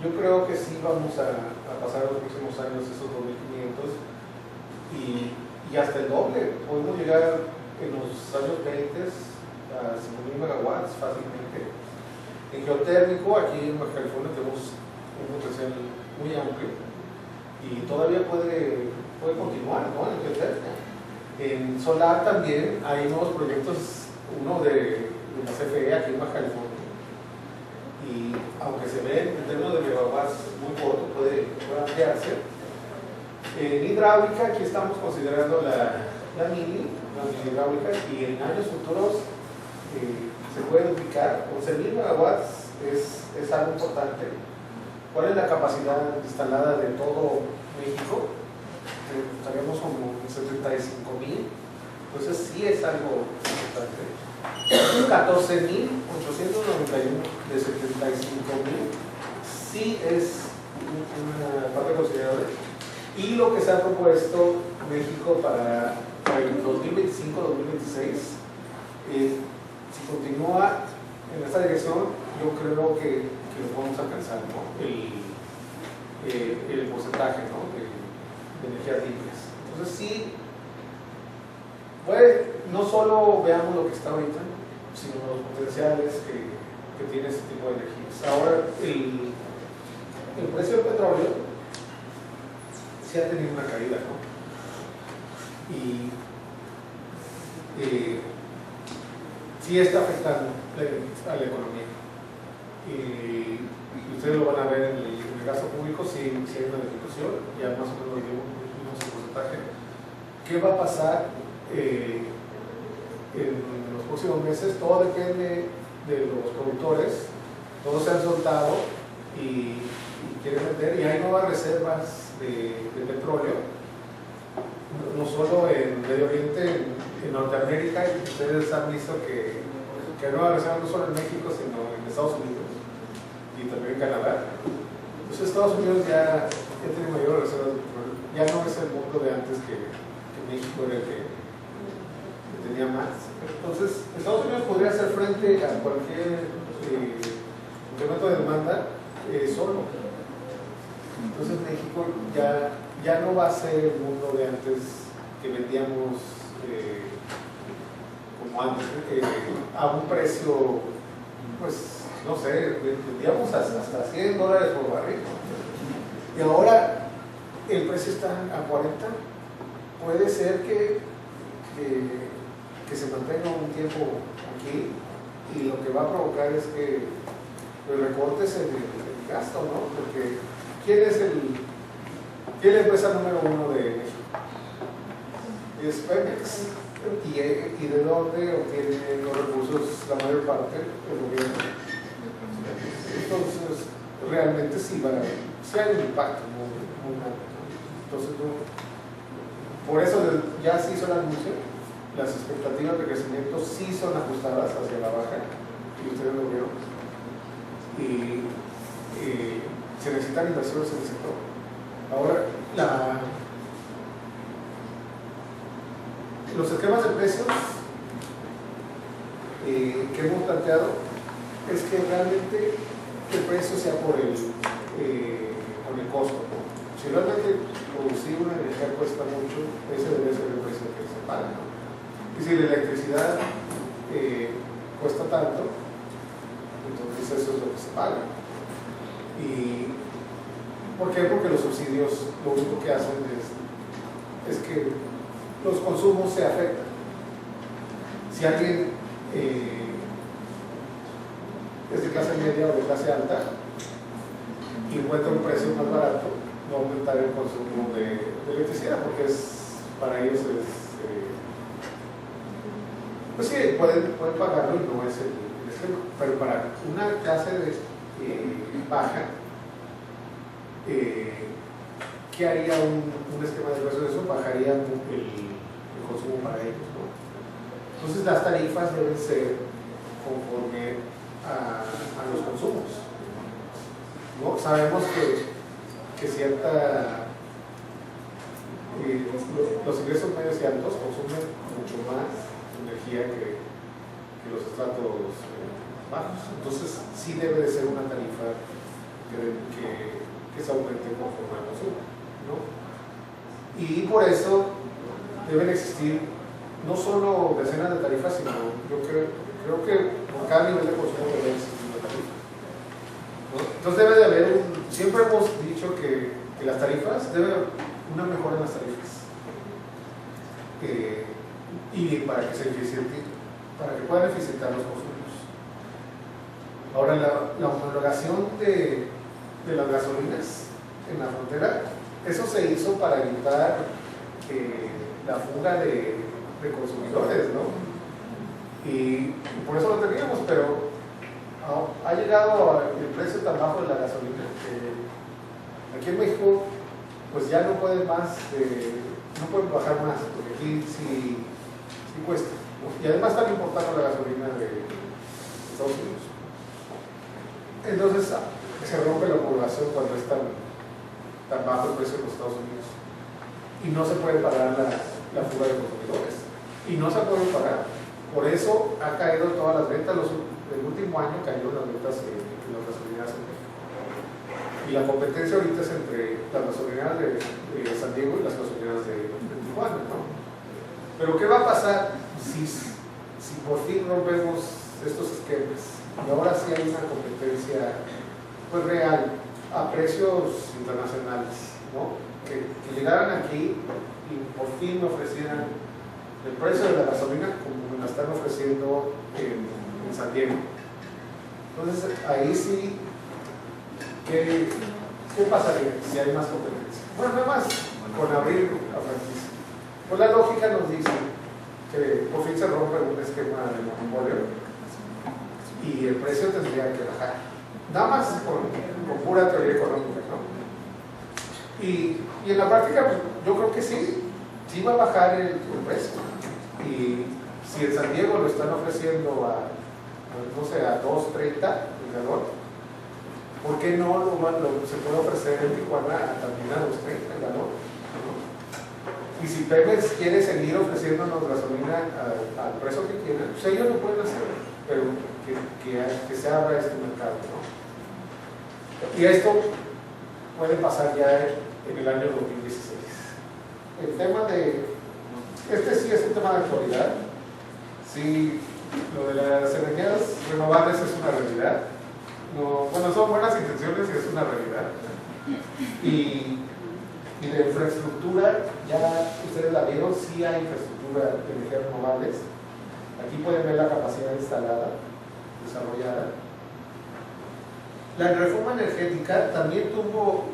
yo creo que sí vamos a pasar los próximos años esos 2.500 y hasta el doble. Podemos llegar en los años 20 a 5.000 megawatts fácilmente. En geotérmico, aquí en Baja California tenemos un potencial muy amplio y todavía puede continuar, ¿no? En geotérmico. En solar también hay nuevos proyectos, uno de la CFE aquí en Baja California, y aunque se ve en términos de megawatts muy corto, puede ampliarse. En hidráulica, aquí estamos considerando la mini hidráulica, y en años futuros se puede duplicar. 11.000 megawatts es algo importante. ¿Cuál es la capacidad instalada de todo México? Estaríamos como en 75.000, entonces sí es algo importante. 14.891 de 75.000 sí es una parte considerable. Y lo que se ha propuesto México para el 2025-2026, si continúa en esta dirección, yo creo que lo podemos alcanzar, ¿no? El porcentaje, ¿no? de energías limpias. Entonces sí, pues, no solo veamos lo que está ahorita, sino los potenciales que tiene este tipo de energías. Ahora, el precio del petróleo sí ha tenido una caída, ¿no? Y sí está afectando a la economía. Y ustedes lo van a ver en el gasto público, si hay una disminución, ya más o menos vimos el porcentaje. ¿Qué va a pasar en los próximos meses? Todo depende de los productores. Todos se han soltado y quieren vender, y hay nuevas reservas de petróleo, no solo en Medio Oriente, en Norteamérica. Ustedes han visto que hay nuevas reservas no solo en México, sino en Estados Unidos y también en Canadá. Entonces Estados Unidos ya ya tiene mayores reservas de petróleo. Ya no es el mundo de antes que México era el que tenía más. Entonces, Estados Unidos podría hacer frente a cualquier incremento de demanda solo. Entonces México ya no va a ser el mundo de antes que vendíamos como antes, a un precio, pues, no sé, vendíamos hasta $100 por barril. Y ahora el precio está a 40. Puede ser que se mantenga un tiempo aquí, y lo que va a provocar es que recortes en el gasto, ¿no? Porque ¿quién es la empresa número 1 de México? Es Pemex. ¿Y de dónde obtiene los recursos la mayor parte? El gobierno. Entonces, realmente sí hay un impacto muy grande, ¿no? Entonces, por eso ya se hizo el anuncio, las expectativas de crecimiento sí son ajustadas hacia la baja, y ustedes lo vieron, y se necesitan inversiones en el sector. Ahora, los esquemas de precios que hemos planteado es que realmente el precio sea por el costo, ¿no? Si realmente producir una energía cuesta mucho, ese debe ser el precio que se paga, ¿no? Y si la electricidad cuesta tanto, entonces eso es lo que se paga. ¿Y por qué? Porque los subsidios lo único que hacen es que los consumos se afectan. Si alguien es de clase media o de clase alta y encuentra un precio más barato, va a aumentar el consumo de electricidad, porque para ellos pues sí, pueden pagarlo y no es el esquema. Pero para una clase baja, ¿qué haría un esquema de precios de eso? Bajaría el consumo para ellos, ¿no? Entonces las tarifas deben ser conforme a los consumos, ¿no? Sabemos que los ingresos medios y altos consumen mucho más energía que los estratos bajos. Entonces sí debe de ser una tarifa que se aumente conforme al consumo, ¿no? Y por eso deben existir no solo decenas de tarifas, sino yo creo que por cada nivel de consumo debe existir una tarifa, ¿no? Entonces debe de haber siempre hemos dicho que las tarifas, debe haber una mejora en las tarifas, y para que puedan eficientar los consumos. Ahora, la homologación de las gasolinas en la frontera, eso se hizo para evitar la fuga de consumidores, ¿no? Y por eso lo teníamos, pero ha llegado el precio tan bajo de la gasolina que aquí en México pues ya no pueden bajar más, porque aquí sí cuesta, ¿no? Y además están importando la gasolina de Estados Unidos. Entonces se rompe la homologación cuando es tan bajo el precio en los Estados Unidos, y no se puede pagar la fuga de consumidores, y no se puede pagar. Por eso ha caído todas las ventas. El último año cayó las ventas en las gasolineras en México, y la competencia ahorita es entre las gasolineras de San Diego y las gasolineras de Tijuana, ¿no? Pero ¿qué va a pasar si por fin rompemos estos esquemas y ahora sí hay una competencia pues real a precios internacionales, ¿no? Que llegaran aquí y por fin me ofrecieran el precio de la gasolina como me la están ofreciendo en San Diego? Entonces ahí sí, ¿qué pasaría si hay más competencia? Bueno, nada más con abrir la franquicia. Pues la lógica nos dice que por fin se rompe un esquema de monopolio y el precio tendría que bajar. Nada más con pura teoría económica, ¿no? Y en la práctica, pues, yo creo que sí va a bajar el precio. Y si en San Diego lo están ofreciendo a $2.30 el galón, ¿por qué no se puede ofrecer en Tijuana también a los 30 el valor? ¿No? Y si Pemex quiere seguir ofreciéndonos gasolina al precio que quieran, pues ellos lo pueden hacer, pero que se abra este mercado, ¿no? Y esto puede pasar ya en el año 2016. El tema este sí es un tema de actualidad. Sí, lo de las energías renovables es una realidad. No, bueno, son buenas intenciones y es una realidad. Y de infraestructura, ya ustedes la vieron, sí hay infraestructura de energías renovables. Aquí pueden ver la capacidad instalada, desarrollada. La reforma energética también tuvo,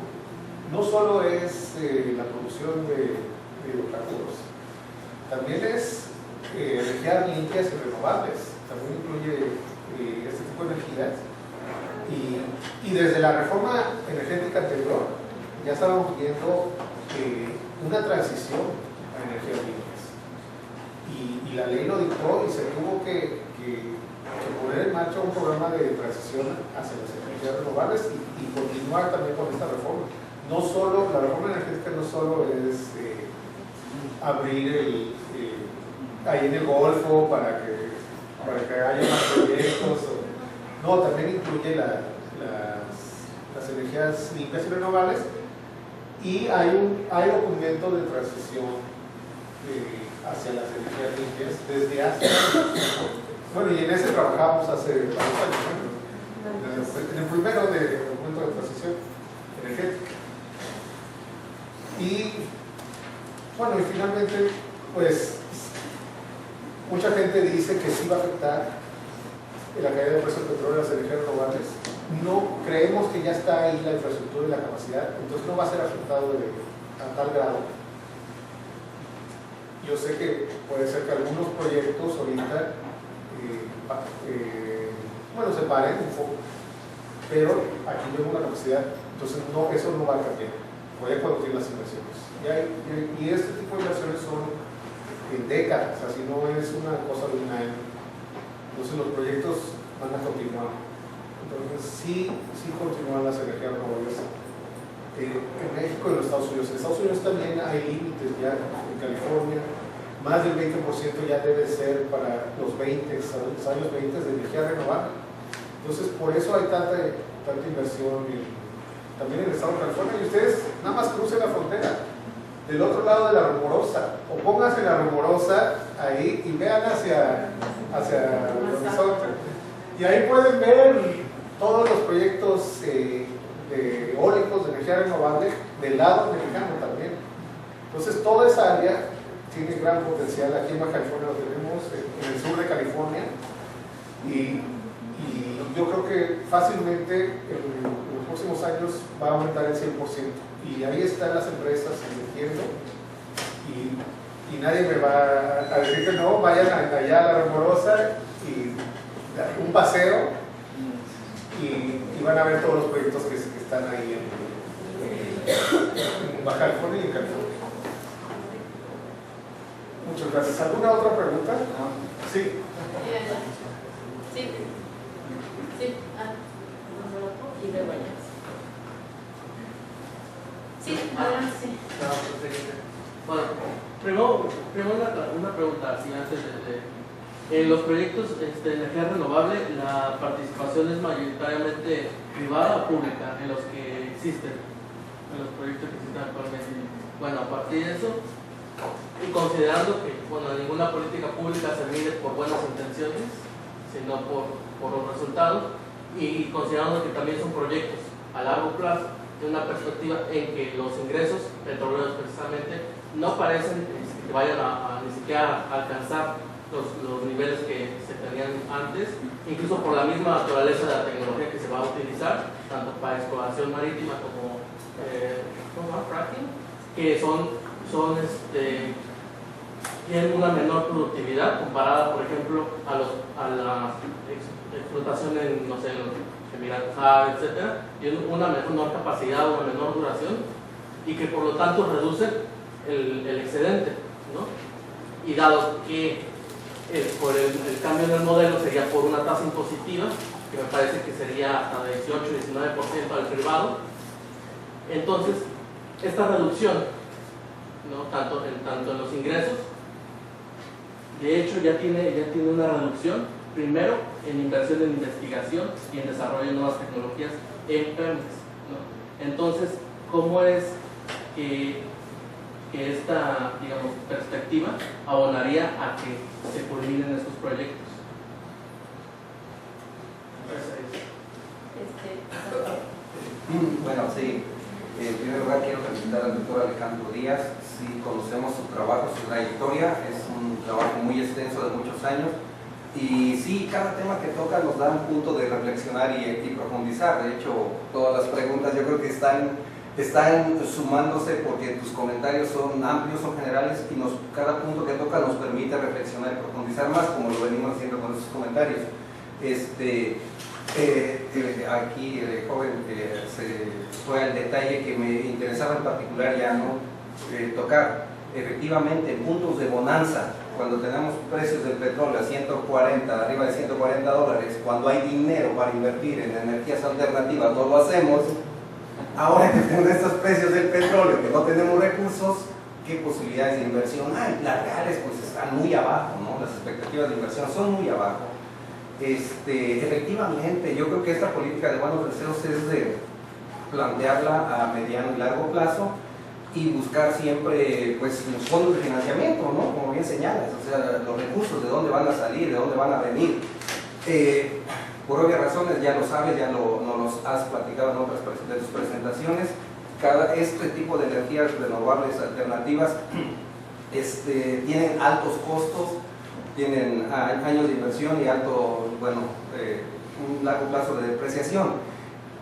no solo es la producción de hidrocarburos, también es energías limpias y renovables, también incluye este tipo de energías. Y desde la reforma energética anterior ya estábamos viendo una transición a energías limpias. Y la ley lo dictó y se tuvo que poner en marcha un programa de transición hacia las energías renovables y continuar también con esta reforma. No solo, la reforma energética no solo es abrir ahí en el Golfo para que haya más proyectos, no, también incluye las energías limpias y renovables, y hay documento de transición hacia las energías limpias desde hace años. Bueno, y en ese trabajamos hace varios años, ¿no? En el primero de documento de transición energética. Y bueno, y finalmente, pues mucha gente dice que sí va a afectar la caída del precio del petróleo y las energías renovables. No creemos que ya está ahí la infraestructura y la capacidad, entonces no va a ser afectado a tal grado. Yo sé que puede ser que algunos proyectos ahorita se paren un poco, pero aquí vemos la capacidad, entonces eso no va a cambiar, puede conducir las inversiones. Y este tipo de inversiones son en décadas, así no es una cosa de un año. Entonces los proyectos van a continuar. Entonces sí continúan las energías renovables en México y en los Estados Unidos. En Estados Unidos también hay límites ya, en California más del 20% ya debe ser para los años 20 de energía renovable. Entonces por eso hay tanta inversión también en el estado de California. Y ustedes nada más crucen la frontera del otro lado de la Rumorosa, o pónganse la Rumorosa ahí y vean hacia el horizonte, y ahí pueden ver todos los proyectos eólicos de energía renovable del lado mexicano también. Entonces toda esa área tiene gran potencial. Aquí en Baja California lo tenemos, en el sur de California, y yo creo que fácilmente en los próximos años va a aumentar el 100%, y ahí están las empresas invirtiendo, y nadie me va a decir que no. Vayan allá a la Rumorosa y un paseo y van a ver todos los proyectos que están ahí en Baja California y en California. Muchas gracias. ¿Alguna otra pregunta? Sí. Sí. Y luego ya. Sí, adelante. Bueno, primero una pregunta, así antes en los proyectos de energía renovable, la participación es mayoritariamente privada o pública en los que existen, en los proyectos que existen actualmente. Bueno, a partir de eso, y considerando que ninguna política pública se mide por buenas intenciones, sino por los resultados, y considerando que también son proyectos a largo plazo, de una perspectiva en que los ingresos petroleros precisamente no parecen que vayan ni siquiera a alcanzar los niveles que se tenían antes, incluso por la misma naturaleza de la tecnología que se va a utilizar, tanto para exploración marítima como fracking, que tienen una menor productividad comparada, por ejemplo, a la explotación en, no sé, en los Emiratos Árabes, etc., tienen una menor capacidad, una menor duración, y que por lo tanto reducen el excedente, ¿no? Y dado que por el cambio en el modelo sería por una tasa impositiva, que me parece que sería hasta 18-19% al privado. Entonces, esta reducción, ¿no? tanto en los ingresos, de hecho ya tiene una reducción, primero en inversión en investigación y en desarrollo de nuevas tecnologías en Pemex, ¿no? Entonces, ¿cómo es que esta, digamos, perspectiva abonaría a que se culminen estos proyectos? Bueno, sí. En primer lugar quiero felicitar al doctor Alejandro Díaz. Sí, conocemos su trabajo, su trayectoria, es un trabajo muy extenso de muchos años y sí, cada tema que toca nos da un punto de reflexionar y profundizar. De hecho, todas las preguntas yo creo que están sumándose porque tus comentarios son amplios, son generales y cada punto que toca nos permite reflexionar y profundizar más, como lo venimos haciendo con esos comentarios. Aquí el joven se fue al detalle que me interesaba en particular ya no tocar. Efectivamente, puntos de bonanza, cuando tenemos precios del petróleo a 140, arriba de $140, cuando hay dinero para invertir en energías alternativas, no lo hacemos. Ahora que tenemos estos precios del petróleo, que no tenemos recursos, ¿qué posibilidades de inversión hay? Las reales pues están muy abajo, ¿no? Las expectativas de inversión son muy abajo. Efectivamente, yo creo que esta política de buenos deseos es de plantearla a mediano y largo plazo y buscar siempre pues los fondos de financiamiento, ¿no? Como bien señalas, o sea, los recursos, de dónde van a salir, de dónde van a venir. Por obvias razones, ya lo sabes, ya nos los has platicado en otras de tus presentaciones, este tipo de energías renovables alternativas tienen altos costos, tienen años de inversión y un largo plazo de depreciación.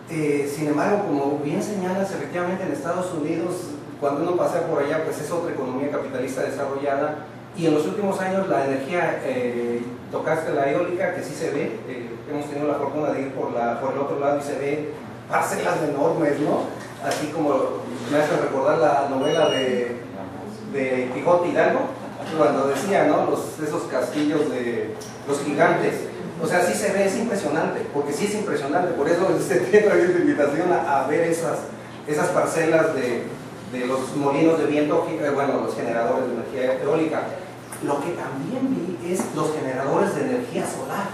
Sin embargo, como bien señalas, efectivamente en Estados Unidos, cuando uno pasa por allá, pues es otra economía capitalista desarrollada y en los últimos años la energía, tocaste la eólica, que sí se ve, hemos tenido la fortuna de ir por el otro lado y se ve parcelas enormes, ¿no? Así como me hace recordar la novela de Quijote Hidalgo, cuando decía, ¿no? Esos castillos de los gigantes. O sea, sí se ve, es impresionante, porque sí es impresionante, por eso se tiene esta invitación a ver esas parcelas de los molinos de viento, los generadores de energía eólica. Lo que también vi es los generadores de energía solar.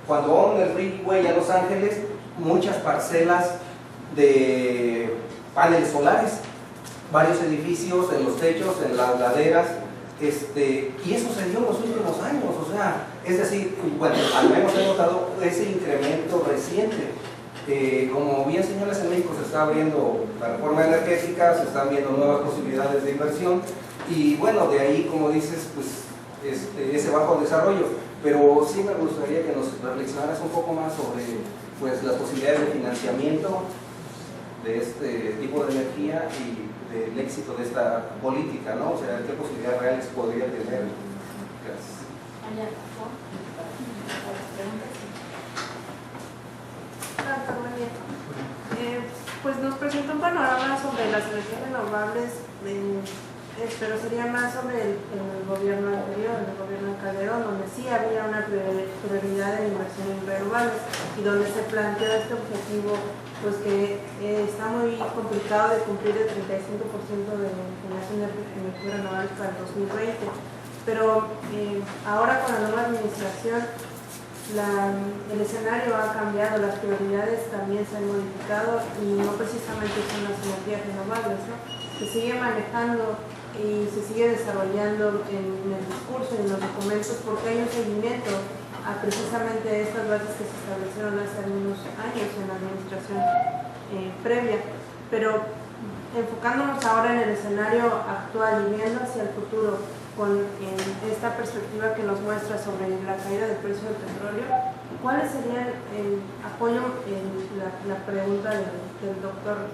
Cuando vamos en el freeway a Los Ángeles, muchas parcelas de paneles solares, varios edificios en los techos, en las laderas, y eso se dio en los últimos años, o sea, es decir, bueno, al menos he notado ese incremento reciente. Como bien señalas, en México se está abriendo la reforma energética, se están viendo nuevas posibilidades de inversión y bueno, de ahí, como dices, pues ese bajo desarrollo, pero sí me gustaría que nos reflexionaras un poco más sobre pues, las posibilidades de financiamiento de este tipo de energía y del éxito de esta política, ¿no? O sea, ¿qué posibilidades reales podría tener? Gracias. Pues nos presenta un panorama sobre las energías renovables, pero sería más sobre el gobierno anterior, el gobierno de Calderón, donde sí había una prioridad de inversión en renovables y donde se planteó este objetivo, pues que está muy complicado de cumplir el 35% de generación de energía renovable para el 2020. Pero ahora con la nueva administración el escenario ha cambiado, las prioridades también se han modificado y no precisamente son las energías renovables, ¿no? Se sigue manejando y se sigue desarrollando en el discurso y en los documentos porque hay un seguimiento a precisamente estas bases que se establecieron hace algunos años en la administración previa. Pero enfocándonos ahora en el escenario actual y viendo hacia el futuro, con esta perspectiva que nos muestra sobre la caída del precio del petróleo, ¿cuáles serían, apoyo la pregunta del doctor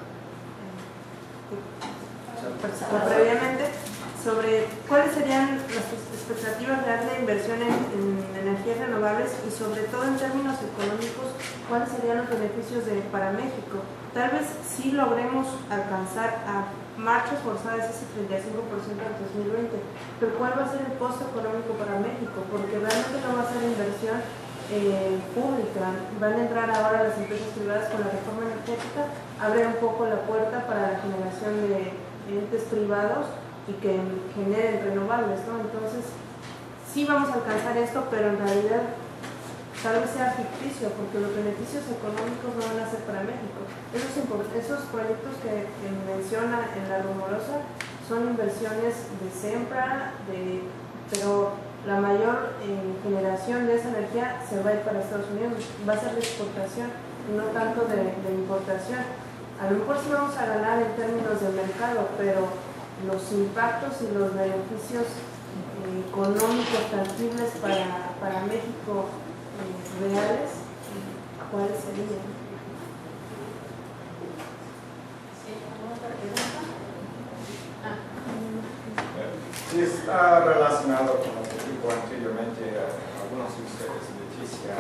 previamente, sobre cuáles serían las expectativas reales de inversión en energías renovables y sobre todo en términos económicos, cuáles serían los beneficios para México? Tal vez sí logremos alcanzar a marchas forzadas ese 35% al 2020, pero ¿cuál va a ser el costo económico para México? Porque realmente no va a ser inversión pública, van a entrar ahora las empresas privadas con la reforma energética, abre un poco la puerta para la generación de entes privados y que generen renovables, ¿no? Entonces, sí vamos a alcanzar esto, pero en realidad tal vez sea ficticio, porque los beneficios económicos no van a ser para México. Esos proyectos que menciona en la rumorosa son inversiones de siembra, pero la mayor generación de esa energía se va a ir para Estados Unidos, va a ser de exportación y no tanto de importación. A lo mejor sí vamos a ganar en términos de mercado, pero los impactos y los beneficios económicos tangibles para México reales, ¿cuáles serían? ¿Alguna otra pregunta? Sí, está relacionado con lo que dijo anteriormente algunos de ustedes, Leticia,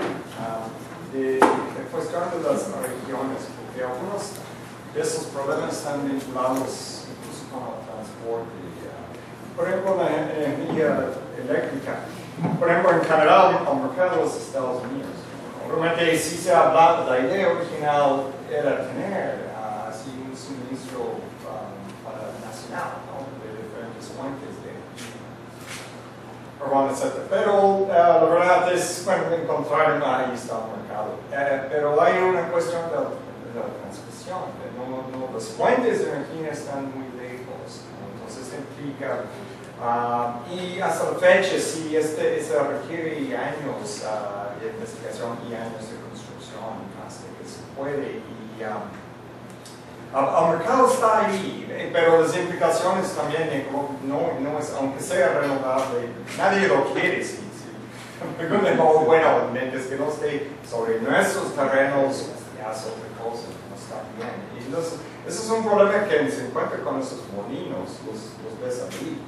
de cuestión de las regiones, porque algunos de esos problemas están vinculados incluso con el transporte. Por ejemplo, la energía eléctrica. Por ejemplo, en Canadá, el mercado de los Estados Unidos. Obviamente, sí se ha hablado, la idea original era tener así un suministro nacional, ¿no? De diferentes fuentes de carbón, etc. Pero la verdad es, bueno, encontrar ahí está el mercado. Pero hay una cuestión de la transmisión. Las fuentes de energía están muy lejos, ¿no? Entonces implica. Y hasta la fecha, sí, eso requiere años de investigación y años de construcción hasta que se puede. Y el mercado está ahí, pero las implicaciones también, no es, aunque sea renovable, nadie lo quiere. Sí. Bueno, mientras que no esté sobre nuestros terrenos, ya es otra cosa, no está bien. Y entonces, ese es un problema que se encuentra con esos molinos, los ves ahí.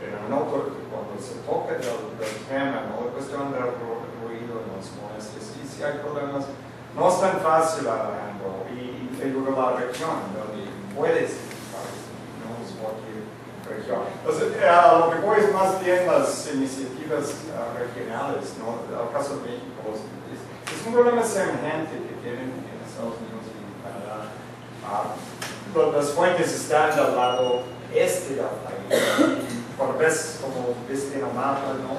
Pero no cuando se toca del tema, ¿no? La cuestión del ruido en los muestras, y si hay problemas, no es tan fácil, Alejandro, y luego la región, donde puedes estar, no es cualquier región. Entonces, lo que voy es más bien las iniciativas regionales, ¿no? El caso de México es un problema semejante que tienen en Estados Unidos y en Canadá. Las fuentes están del lado este del país. Por vez, como viste en el mapa, ¿no?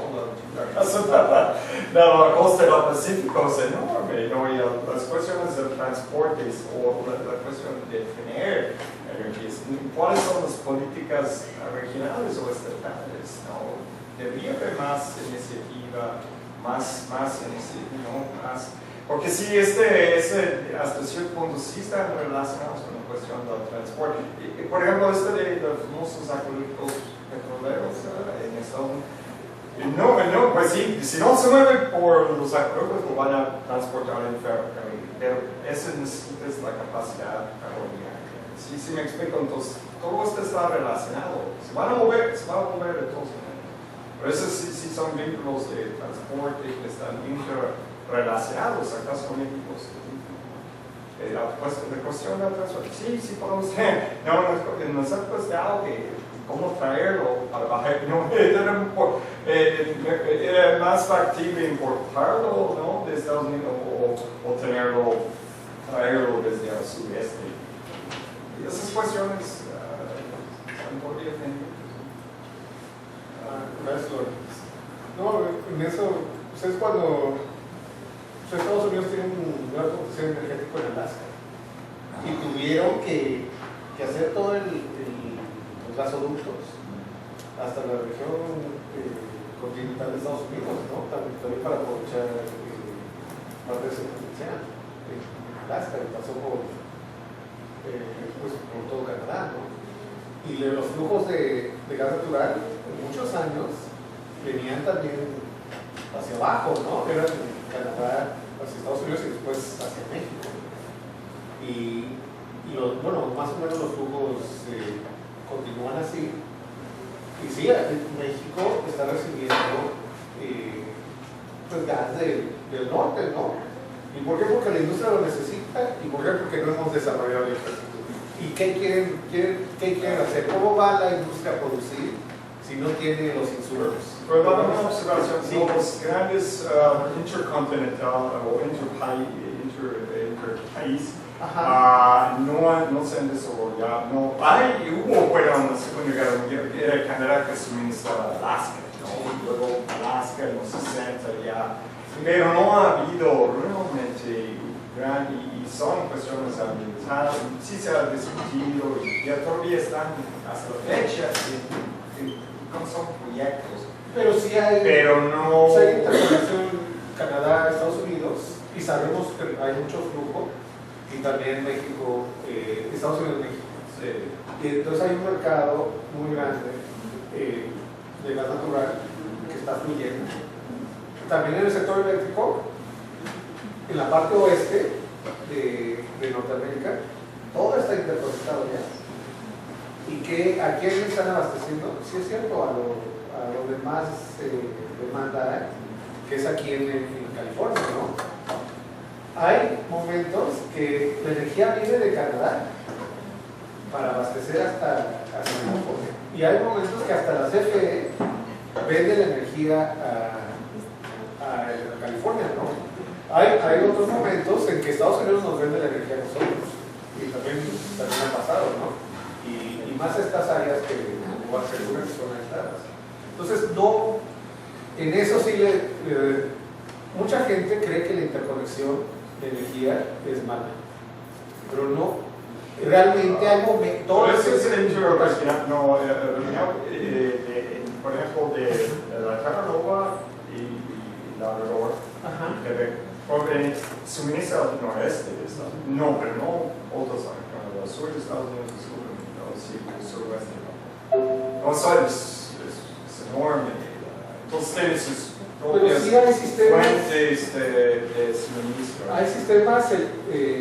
La costa del Pacífico es enorme, ¿no? Y las cuestiones del transporte o la cuestión de tener energías, ¿cuáles son las políticas regionales o estatales? ¿No? Debería haber más iniciativa, más iniciativa, ¿no? Porque sí, hasta cierto punto sí están relacionados con la cuestión del transporte. Por ejemplo, de los famosos acueductos petroleros en Estados Unidos. No, pues sí, si no se mueve por los acueductos, lo van a transportar en ferrocarril. Pero eso necesita la capacidad ferroviaria. Sí, me explico. Entonces, todo esto está relacionado. Se va a mover de todos modos. Pero esos sí son vínculos de transporte que están interrelacionados. ¿Acaso México? La cuestión del transporte. Sí, podemos tener. No es cuestión de cómo traerlo para bajar. No, era más factible importarlo, ¿no? De Estados Unidos o traerlo desde el sudeste. Y esas cuestiones son todavía pendientes. Gracias, Lorenz. No, en eso, es cuando Estados Unidos tiene un gran potencial energético en Alaska y tuvieron que hacer todo los gasoductos hasta la región continental de Estados Unidos, ¿no? También para aprovechar parte de ese potencial. Alaska pasó por todo Canadá, ¿no? Y los flujos de gas natural en muchos años venían también hacia abajo, ¿no? Eran Canadá hacia Estados Unidos y después hacia México. Y más o menos los flujos continúan así. Y sí, México está recibiendo pues gas del norte, ¿no? ¿Y por qué? Porque la industria lo necesita. ¿Y por qué? Porque no hemos desarrollado la infraestructura. ¿Y qué quieren hacer? ¿Cómo va la industria a producir si no tiene los insumos. Pero una observación, Sí. los grandes intercontinental o interpaís no se han desarrollado. No, hubo, bueno, en la Segunda Guerra Mundial, era Canadá que suministraba Alaska, ¿no? Luego Alaska en los 60 ya. Pero no ha habido realmente y son cuestiones ambientales, sí se ha discutido y ya todavía están hasta la fecha, son proyectos. Pero sí hay, pero no... sí hay interconexión Canadá, Estados Unidos, y sabemos que hay mucho flujo, y también México, Estados Unidos, México. Sí. Y entonces hay un mercado muy grande de gas natural que está fluyendo. También en el sector eléctrico, en la parte oeste de Norteamérica, todo está interconectado ya. ¿Y a quién le están abasteciendo? Sí es cierto, a donde más demanda hay, que es aquí en California, ¿no? Hay momentos que la energía viene de Canadá para abastecer hasta California. Y hay momentos que hasta la CFE vende la energía a California, ¿no? Hay otros momentos en que Estados Unidos nos vende la energía a nosotros. Y también ha pasado, ¿no? Y más estas áreas que o aseguran que son aisladas. Entonces, no, en eso sí mucha gente cree que la interconexión de energía es mala, pero no, realmente hay momentos. Todo eso es interconexión, no, por ejemplo, de la Terra Nova y Labrador, Quebec, porque suministra al noreste de Estados Unidos, no, pero no otros al sur de Estados Unidos, el suroeste. No, es enorme. Entonces tienes sus propias sí hay sistemas, fuentes de suministro. hay sistemas.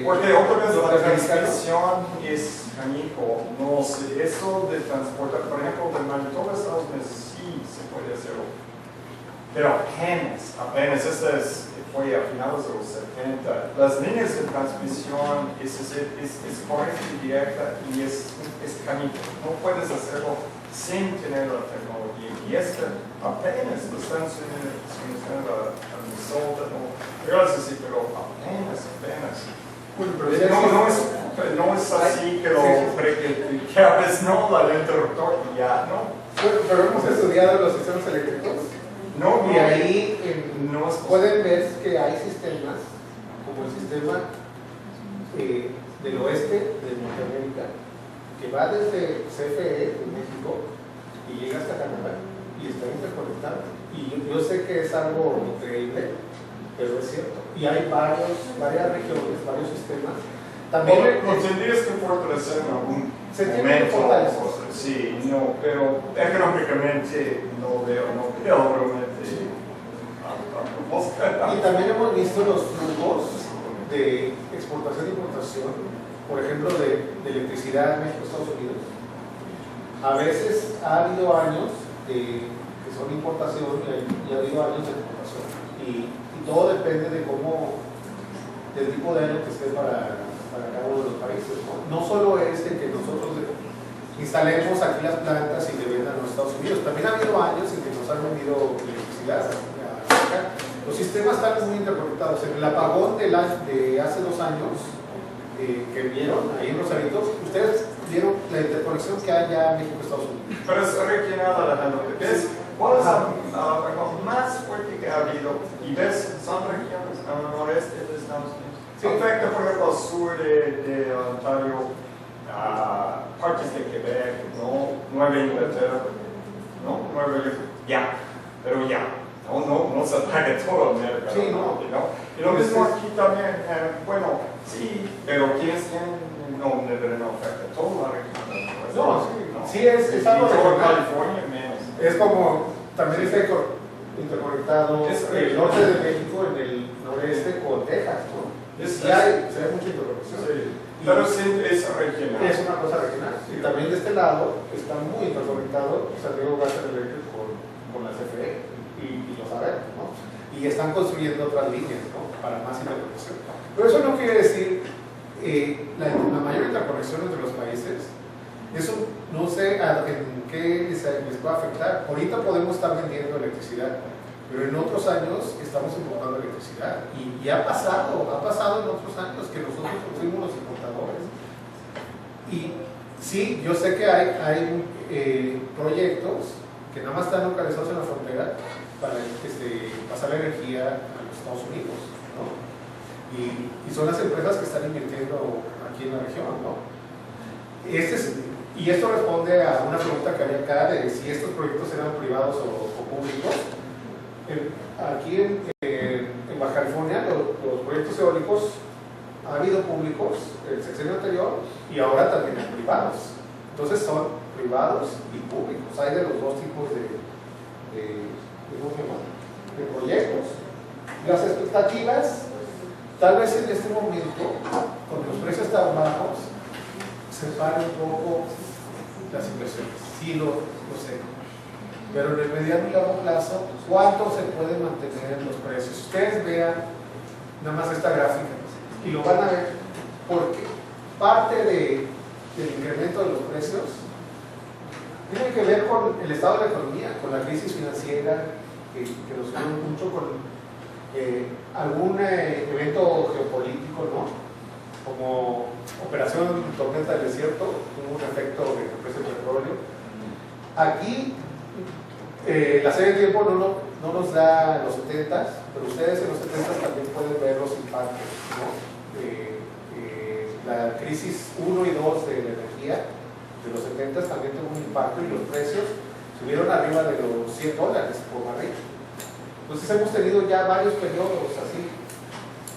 Porque otra vez la transmisión es canijo. No sé, eso de transportar, por ejemplo, de Manitoba a Estados Unidos sí se puede hacer. Pero apenas, fue a finales de los 70. Las líneas de transmisión es corriente directa y es canijo. No puedes hacerlo sin tener la tecnología. Y apenas lo están suministrando a Minnesota, pero apenas. No es así que a veces no la interruptor y ya, ¿no? Pero hemos estudiado los sistemas eléctricos. No, y ahí pueden ver que hay sistemas, como el sistema del oeste de Norteamérica, que va desde CFE en México y llega hasta Canadá y está interconectado. Y yo sé que es algo increíble, pero es cierto. Y hay varias regiones, varios sistemas. También lo tendrías que fortalecer en algún momento. Sí, no, pero económicamente no veo realmente a propósito. Y también hemos visto los flujos de exportación e importación, por ejemplo, de electricidad en México, Estados Unidos. A veces ha habido años que son importación y ha habido años de exportación. Y todo depende del tipo de año que esté para cada uno de los países, ¿no? No solo es el que nosotros instalemos aquí las plantas y le vendan a los Estados Unidos. También ha habido años en que nos han vendido electricidad. Los sistemas están muy interconectados. En el apagón de hace 2 años que vieron ahí en Rosarito, ustedes vieron la interconexión que hay ya en México y Estados Unidos. Pero es regional, Alejandro. ¿Cuál es el apagón más fuerte que ha habido? Y ves, son regiones al noreste de Estados Unidos. Sí. Afecta, por ejemplo, al sur de Ontario, partes de Quebec, ¿no? Nueva Inglaterra, ¿no? Pero ya. No se apaga todo América. Sí, no. Y lo mismo aquí también, bueno, sí, pero quienes tienen, no afecta toda la región. No, sí es algo regional. regional. California menos. Es como, también está interconectado el norte de México en el noreste con Texas, ¿no? Sí hay mucha interconexión. Sí. Pero sí es regional. Es una cosa regional. Y también de este lado está muy interconectado San Diego Gas and Electric con la CFE. Y lo sabemos, ¿no? Y están construyendo otras líneas, ¿no? Para más interconexión. Pero eso no quiere decir la mayor interconexión entre los países Eso no sé en qué les va a afectar. Ahorita podemos estar vendiendo electricidad, pero en otros años estamos importando electricidad. Y ha pasado en otros años que nosotros fuimos los importadores. Y sí, yo sé que hay proyectos que nada más están localizados en la frontera para pasar la energía a los Estados Unidos, ¿no? Y son las empresas que están invirtiendo aquí en la región, ¿no? Y esto responde a una pregunta que había acá de si estos proyectos eran privados o públicos. Aquí en Baja California los proyectos eólicos ha habido públicos el sexenio anterior y ahora también hay privados. Entonces son privados y públicos. Hay de los dos tipos de proyectos. Las expectativas, tal vez en este momento, con los precios tan bajos, separa un poco las inversiones. Sí, lo sé. Pero en el mediano y largo plazo, ¿cuánto se pueden mantener los precios? Ustedes vean nada más esta gráfica y lo van a ver porque parte del incremento de los precios tiene que ver con el estado de la economía, con la crisis financiera que nos une mucho, con algún evento geopolítico, ¿no? Como Operación Tormenta del Desierto, tuvo un efecto en el precio del petróleo. Aquí la serie de tiempo no nos da los 70s, pero ustedes en los 70s también pueden ver los impactos, ¿no? La crisis 1 y 2 de la energía de los 70s también tuvo un impacto y los precios subieron arriba de los $100 por barril. Entonces hemos tenido ya varios periodos así.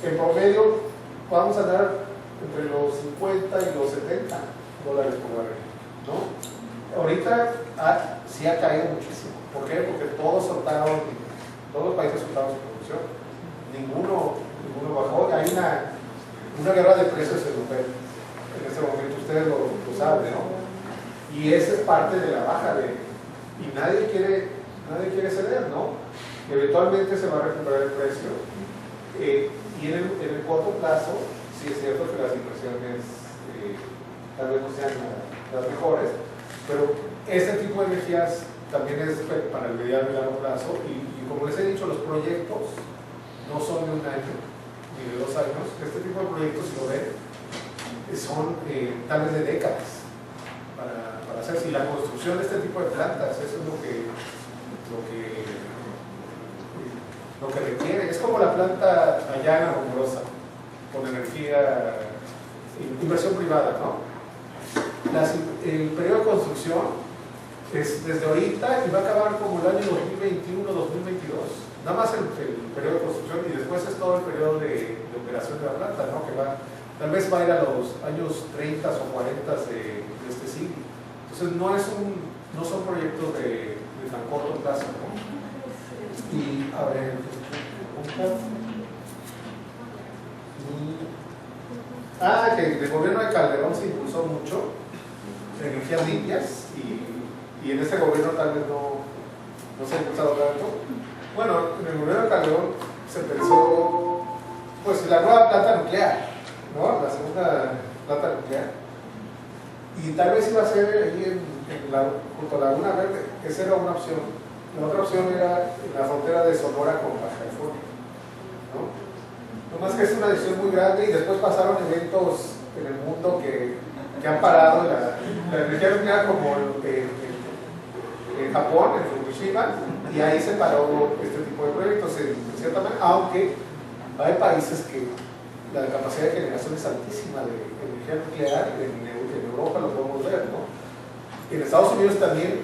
En promedio vamos a andar entre los 50 y los $70 por barril, ¿no? Ahorita sí ha caído muchísimo. ¿Por qué? Porque todos los países soltaron su producción. Ninguno bajó. Hay una guerra de precios europea en este momento, ustedes lo saben, ¿no? Y esa es parte de la baja y nadie quiere ceder, ¿no? Eventualmente se va a recuperar el precio y en el corto plazo sí es cierto que las inversiones tal vez no sean las mejores, pero este tipo de energías también es para el mediano y largo plazo y como les he dicho, los proyectos no son de un año ni de 2 años. Este tipo de proyectos, si lo ven, son tal vez de décadas para hacer. Si la construcción de este tipo de plantas, eso es lo que requiere. Es como la planta allá en Rumorosa, con energía, inversión privada, ¿no? El periodo de construcción es desde ahorita y va a acabar como el año 2021-2022. Nada más el periodo de construcción y después es todo el periodo de operación de la planta, ¿no? Que tal vez va a ir a los años 30 o 40 de este siglo. Entonces no son proyectos de tan corto plazo, ¿no? Y a ver, que el gobierno de Calderón se impulsó mucho energías limpias y en este gobierno tal vez no se ha impulsado tanto. Bueno, en el gobierno de Calderón se pensó pues la nueva planta nuclear, ¿no? La segunda planta nuclear, y tal vez iba a ser ahí junto a Laguna Verde. Esa era una opción. La otra opción era en la frontera de Sonora con Baja California, ¿no? Nomás que es una decisión muy grande y después pasaron eventos en el mundo que han parado la energía nuclear, como en Japón, en Fukushima, y ahí se paró este tipo de proyectos en cierta manera, aunque hay países que la capacidad de generación es altísima de energía nuclear. En Europa lo podemos ver, ¿no? En Estados Unidos también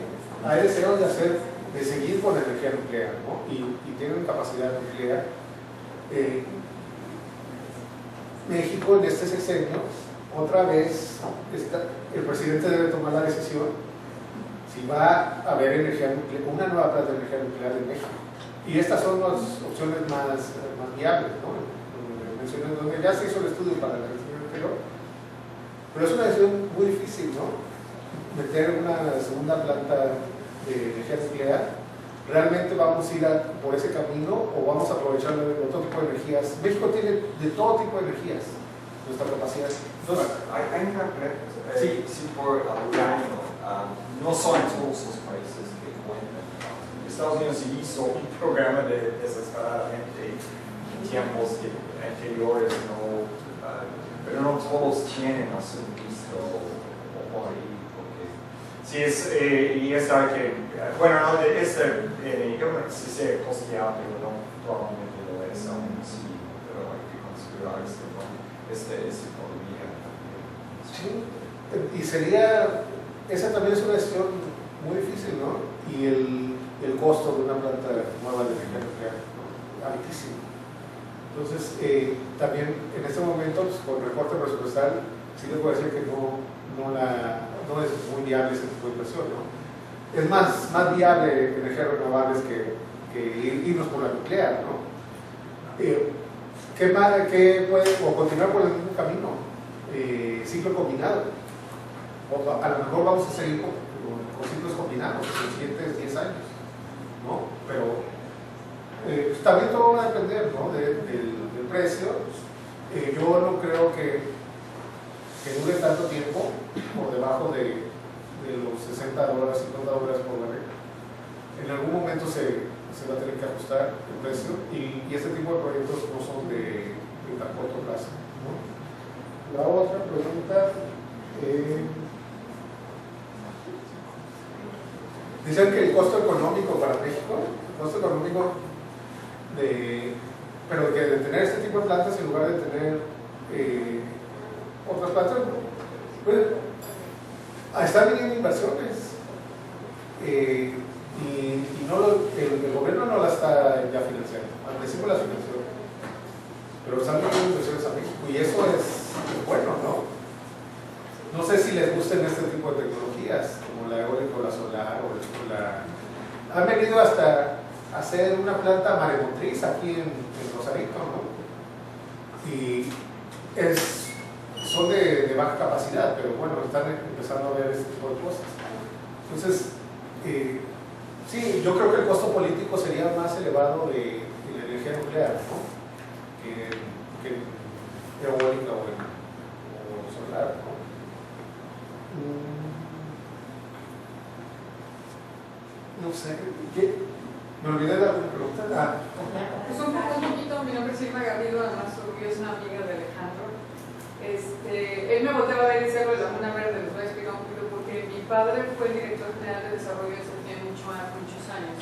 hay deseos de seguir con la energía nuclear, ¿no? Y tienen capacidad nuclear. México en este sexenio, otra vez el presidente debe tomar la decisión si va a haber una nueva planta de energía nuclear en México. Y estas son las opciones más viables, ¿no? Donde ya se hizo el estudio para la decisión anterior. Pero es una decisión muy difícil, ¿no? Meter una segunda planta de energía nuclear. ¿Realmente vamos a ir por ese camino o vamos a aprovechar otro tipo de energías? México tiene de todo tipo de energías. nuestra capacidad. Entonces, Hay una pregunta. Sí. Si por año no son todos los países que cuentan. Estados Unidos hizo un programa de desesperadamente en tiempos anteriores, no, pero no todos tienen a su visto o por ahí. Sí, y es algo que, bueno, no, yo no sé si sea costeado, pero no probablemente lo es aún así, pero hay que considerar esta economía. sí, y sería, esa también es una decisión muy difícil, ¿no? Y el costo de una planta nueva de energía nuclear, ¿no? Altísimo. Entonces, también en este momento, pues, con el recorte presupuestal, sí les puedo decir que no es muy viable ese tipo de inversión, ¿no? Es más viable energías renovables que irnos por la nuclear, ¿no? ¿Qué puede, o continuar por el mismo camino? Ciclo combinado. O a lo mejor vamos a seguir con ciclos combinados en los siguientes 10 años, ¿no? Pero pues también todo va a depender, ¿no? del precio. Yo no creo que dure tanto tiempo por debajo de los $60, $50 por barril. En algún momento se va a tener que ajustar el precio y este tipo de proyectos no son de tan corto plazo, ¿no? La otra pregunta, dicen que el costo económico para México, pero que de tener este tipo de plantas en lugar de tener otras plantas, pues, están viniendo inversiones y el gobierno no la está ya financiando, al principio la financió, pero están viniendo inversiones a México y eso es bueno, ¿no? No sé si les gusten este tipo de tecnologías, como la eólica o la solar han venido hasta hacer una planta maremotriz aquí en Rosarito, ¿no? Y son de baja capacidad, pero bueno, están empezando a ver este tipo de cosas. Entonces, sí, yo creo que el costo político sería más elevado de la energía nuclear, ¿no? que eólica o solar, ¿no? No sé, ¿me olvidé de alguna pregunta? Pues un poquito, mi nombre es Irma Garrido, además yo es una amiga de Alejandro. Él me volteaba a ver y decía lo de la Laguna Verde, les voy a explicar un poquito porque mi padre fue el director general de desarrollo de Sofía muchos años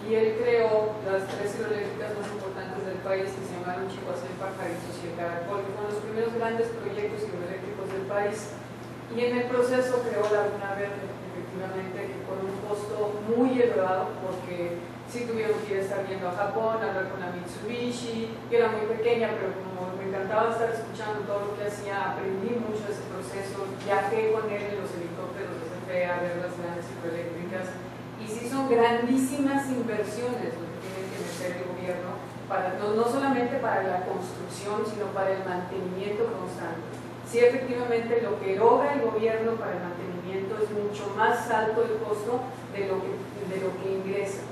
y él creó las 3 hidroeléctricas más importantes del país que se llamaron Chicoacén, Pajaritos y el Caracol, que fueron los primeros grandes proyectos hidroeléctricos del país y en el proceso creó la Laguna Verde, efectivamente, que con un costo muy elevado porque sí tuvieron que ir a estar viendo a Japón, hablar con la Mitsubishi, que era muy pequeña, pero como me encantaba estar escuchando todo lo que hacía, aprendí mucho de ese proceso, viajé con él en los helicópteros de CFE a ver las grandes hidroeléctricas, y sí son grandísimas inversiones lo que tiene que meter el gobierno, no solamente para la construcción, sino para el mantenimiento constante. Sí, efectivamente, lo que eroga el gobierno para el mantenimiento es mucho más alto el costo de lo que ingresa.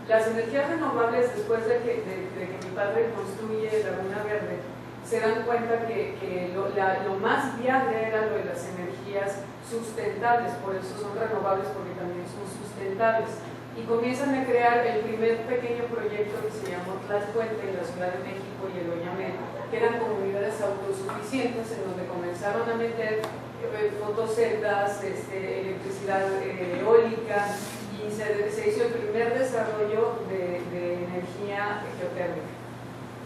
Las energías renovables, después de que mi padre construye Laguna Verde, se dan cuenta que lo más viable era lo de las energías sustentables, por eso son renovables, porque también son sustentables. Y comienzan a crear el primer pequeño proyecto que se llamó Tlalpuente en la Ciudad de México y el Oñamel, que eran comunidades autosuficientes en donde comenzaron a meter fotoceldas, electricidad eólica, y se hizo el primer desarrollo de energía geotérmica.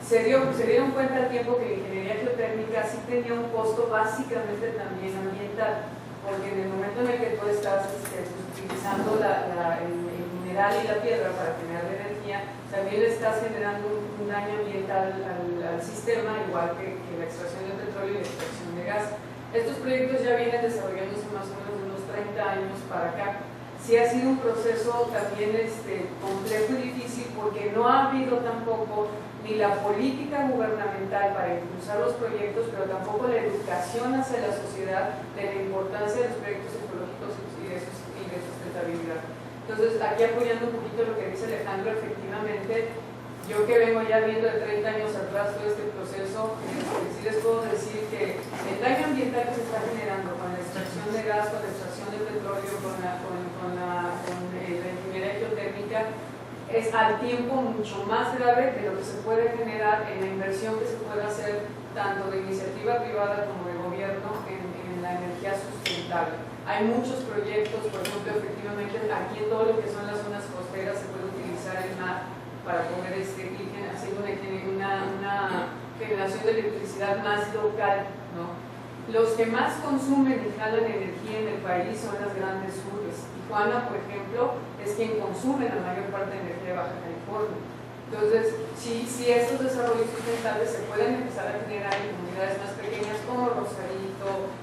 Se dieron cuenta al tiempo que la ingeniería geotérmica sí tenía un costo básicamente también ambiental, porque en el momento en el que tú estás utilizando el mineral y la piedra para generar energía, también le estás generando un daño ambiental al sistema, igual que la extracción de petróleo y la extracción de gas. Estos proyectos ya vienen desarrollándose más o menos de unos 30 años para acá. Sí ha sido un proceso también complejo y difícil porque no ha habido tampoco ni la política gubernamental para impulsar los proyectos, pero tampoco la educación hacia la sociedad de la importancia de los proyectos ecológicos y de sustentabilidad. Entonces, aquí apoyando un poquito lo que dice Alejandro, efectivamente, Yo que vengo ya viendo de 30 años atrás todo este proceso, sí les puedo decir que el daño ambiental que se está generando con la extracción de gas, con la extracción de petróleo, con la ingeniería geotérmica, es al tiempo mucho más grave de lo que se puede generar en la inversión que se puede hacer tanto de iniciativa privada como de gobierno en la energía sustentable. Hay muchos proyectos, por ejemplo, efectivamente aquí en todo lo que son las zonas costeras se puede utilizar el mar para poder hacer una generación de electricidad más local, ¿no? Los que más consumen y jalan energía en el país son las grandes urbes. Tijuana, por ejemplo, es quien consume la mayor parte de energía de Baja California. Entonces, si estos desarrollos sustentables se pueden empezar a generar en comunidades más pequeñas como Rosarito,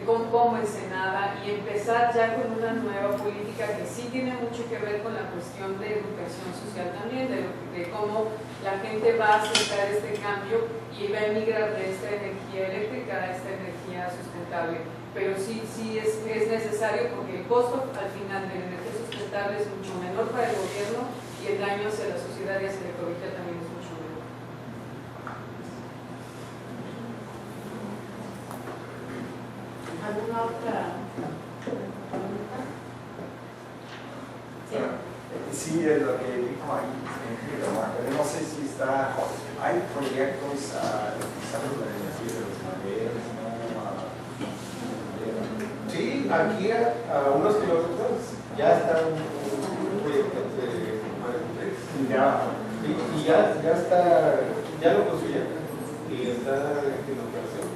como Ensenada, y empezar ya con una nueva política que sí tiene mucho que ver con la cuestión de educación social también, de cómo la gente va a aceptar este cambio y va a emigrar de esta energía eléctrica a esta energía sustentable. Pero sí es necesario, porque el costo al final de la energía sustentable es mucho menor para el gobierno y el daño hacia la sociedad y hacia la ecología también es mucho menor. ¿Alguna otra pregunta? Sí. Sí, es lo que dijo ahí, pero no sé si hay proyectos utilizando la energía de los maderos, ¿no? Sí, aquí a unos kilómetros ya está un proyecto de y ya está, ya lo construyeron y está en operación.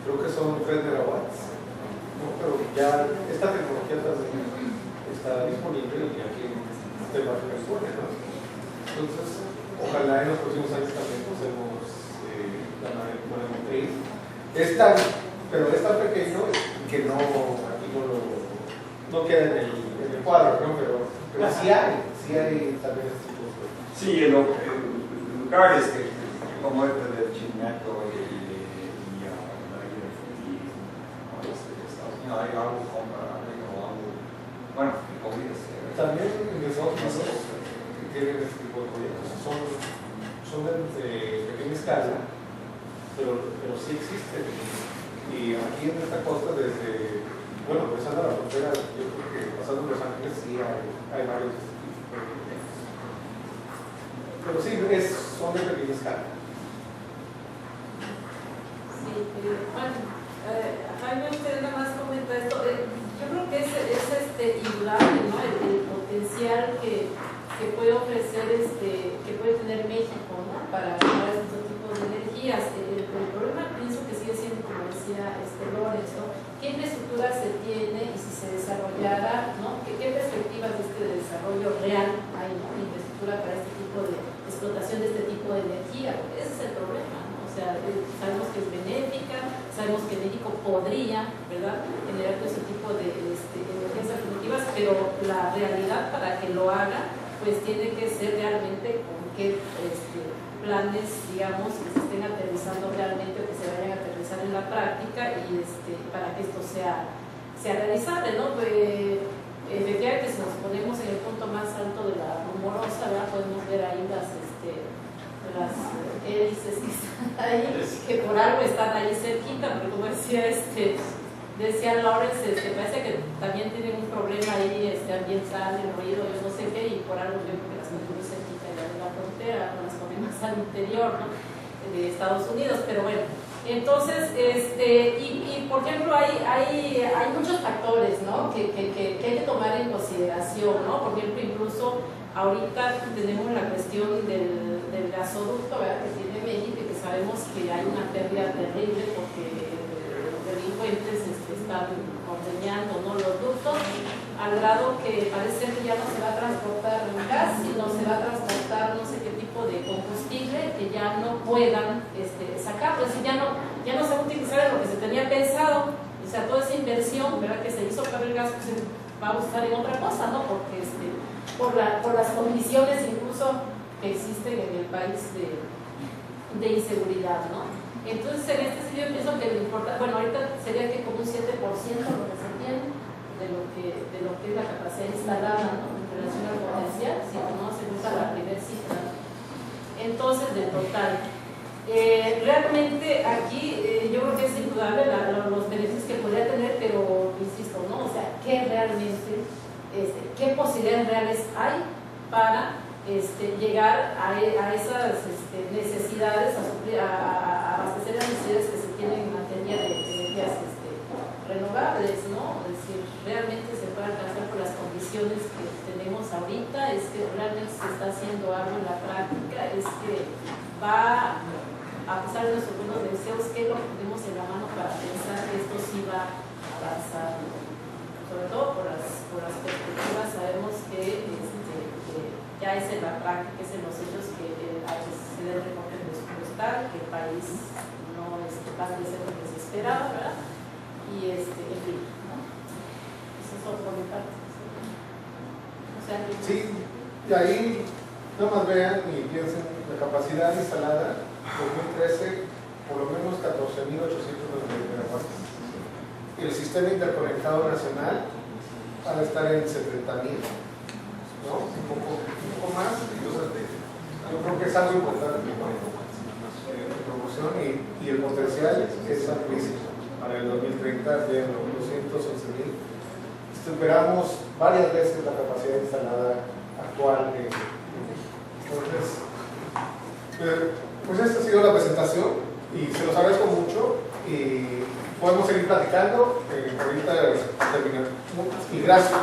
Creo que son 3 megawatts, ¿no? Pero ya esta tecnología está disponible y aquí en el barrio de California, ¿no? Entonces, ojalá en los próximos años también usemos la matriz. Pero es tan pequeño que aquí no queda en el cuadro, ¿no? Pero sí hay también este tipo de cosas. Sí, el lugar como este del Chimeto hay algo bueno, también en Estados Unidos tienen este tipo de proyectos. Son de pequeña escala, pero sí existen. Y aquí en esta costa, cruzando la frontera, yo creo que pasando Los Ángeles sí hay varios de este tipo de proyectos. Pero sí, son de pequeña escala. Sí, bueno, Jaime, usted nada más comenta esto. Yo creo que es indudable, ¿no? El potencial que puede ofrecer, que puede tener México, ¿no? Para este tipo de energías. El problema, pienso que sigue siendo, como decía Lorenz, ¿no? ¿Qué infraestructura se tiene y si se desarrollara, ¿no? ¿Qué perspectivas de desarrollo real hay, ¿no? De infraestructura para este tipo de explotación de este tipo de energía? Ese es el problema, ¿no? O sea, sabemos que es benéfica, sabemos que México podría, ¿verdad?, generar todo ese tipo de energías alternativas, pero la realidad para que lo haga, pues tiene que ser realmente con qué planes, digamos, que se estén aterrizando realmente o que se vayan a aterrizar en la práctica y para que esto sea realizable, ¿no? Pues, efectivamente, si nos ponemos en el punto más alto de la rumorosa, ¿verdad?, podemos ver ahí las hélices que están ahí, que por algo están ahí cerquita, pero como decía Lawrence, parece que también tienen un problema ahí ambiental, el ruido, yo no sé qué, y por algo yo creo que las ponen muy cerquita de la frontera, no las ponen más al interior, ¿no?, de Estados Unidos, pero bueno. Entonces, y por ejemplo, hay muchos factores, ¿no?, que hay que tomar en consideración, ¿no? Por ejemplo, incluso ahorita tenemos la cuestión del gasoducto, ¿verdad?, que tiene México, y que sabemos que hay una pérdida terrible porque los delincuentes están ordeñando, ¿no?, los ductos, al grado que parece que ya no se va a transportar gas, sino se va a transportar no sé qué tipo de combustible que ya no puedan sacarlo, es decir, ya no se va a utilizar en lo que se tenía pensado, o sea, toda esa inversión, ¿verdad?, que se hizo para el gas, pues se va a buscar en otra cosa, ¿no?, porque por las condiciones incluso que existen en el país de inseguridad, ¿no? Entonces, en este sentido, yo pienso que lo importante, bueno, ahorita sería que como un 7% lo que se tiene de lo que es la capacidad instalada, ¿no?, en relación al potencial, si no se usa la primera cifra. entonces del total. Realmente aquí yo creo que es indudable los beneficios que podría tener, pero insisto, ¿no? O sea, ¿qué realmente, qué posibilidades reales hay para llegar a esas necesidades, a abastecer las necesidades que se tienen en materia de energías renovables, ¿no? Es decir, realmente se puede alcanzar por las condiciones que tenemos ahorita, es que realmente se está haciendo algo en la práctica, es que va, a pesar de nuestros buenos deseos, que lo ponemos en la mano para pensar que esto sí va a avanzar, sobre todo por las perspectivas. Sabemos que ya es en la práctica, es en los hechos que se debe recoger presupuestal, que el país no va a crecer lo que se esperaba, ¿verdad? Y en fin, ¿no? Eso es todo por mi parte. O sea, Sí, y ahí nada más vean y piensen la capacidad instalada 2013, por lo menos 14.899 megawatts. El sistema interconectado nacional va a estar en 70.000, ¿no? Un poco más. Entonces, yo creo que es algo importante en promoción y el potencial es amplísimo. Para el 2030 de 211.000. Superamos varias veces la capacidad instalada actual. Entonces, pues esta ha sido la presentación y se los agradezco mucho y podemos seguir platicando. Ahorita terminamos. Y gracias por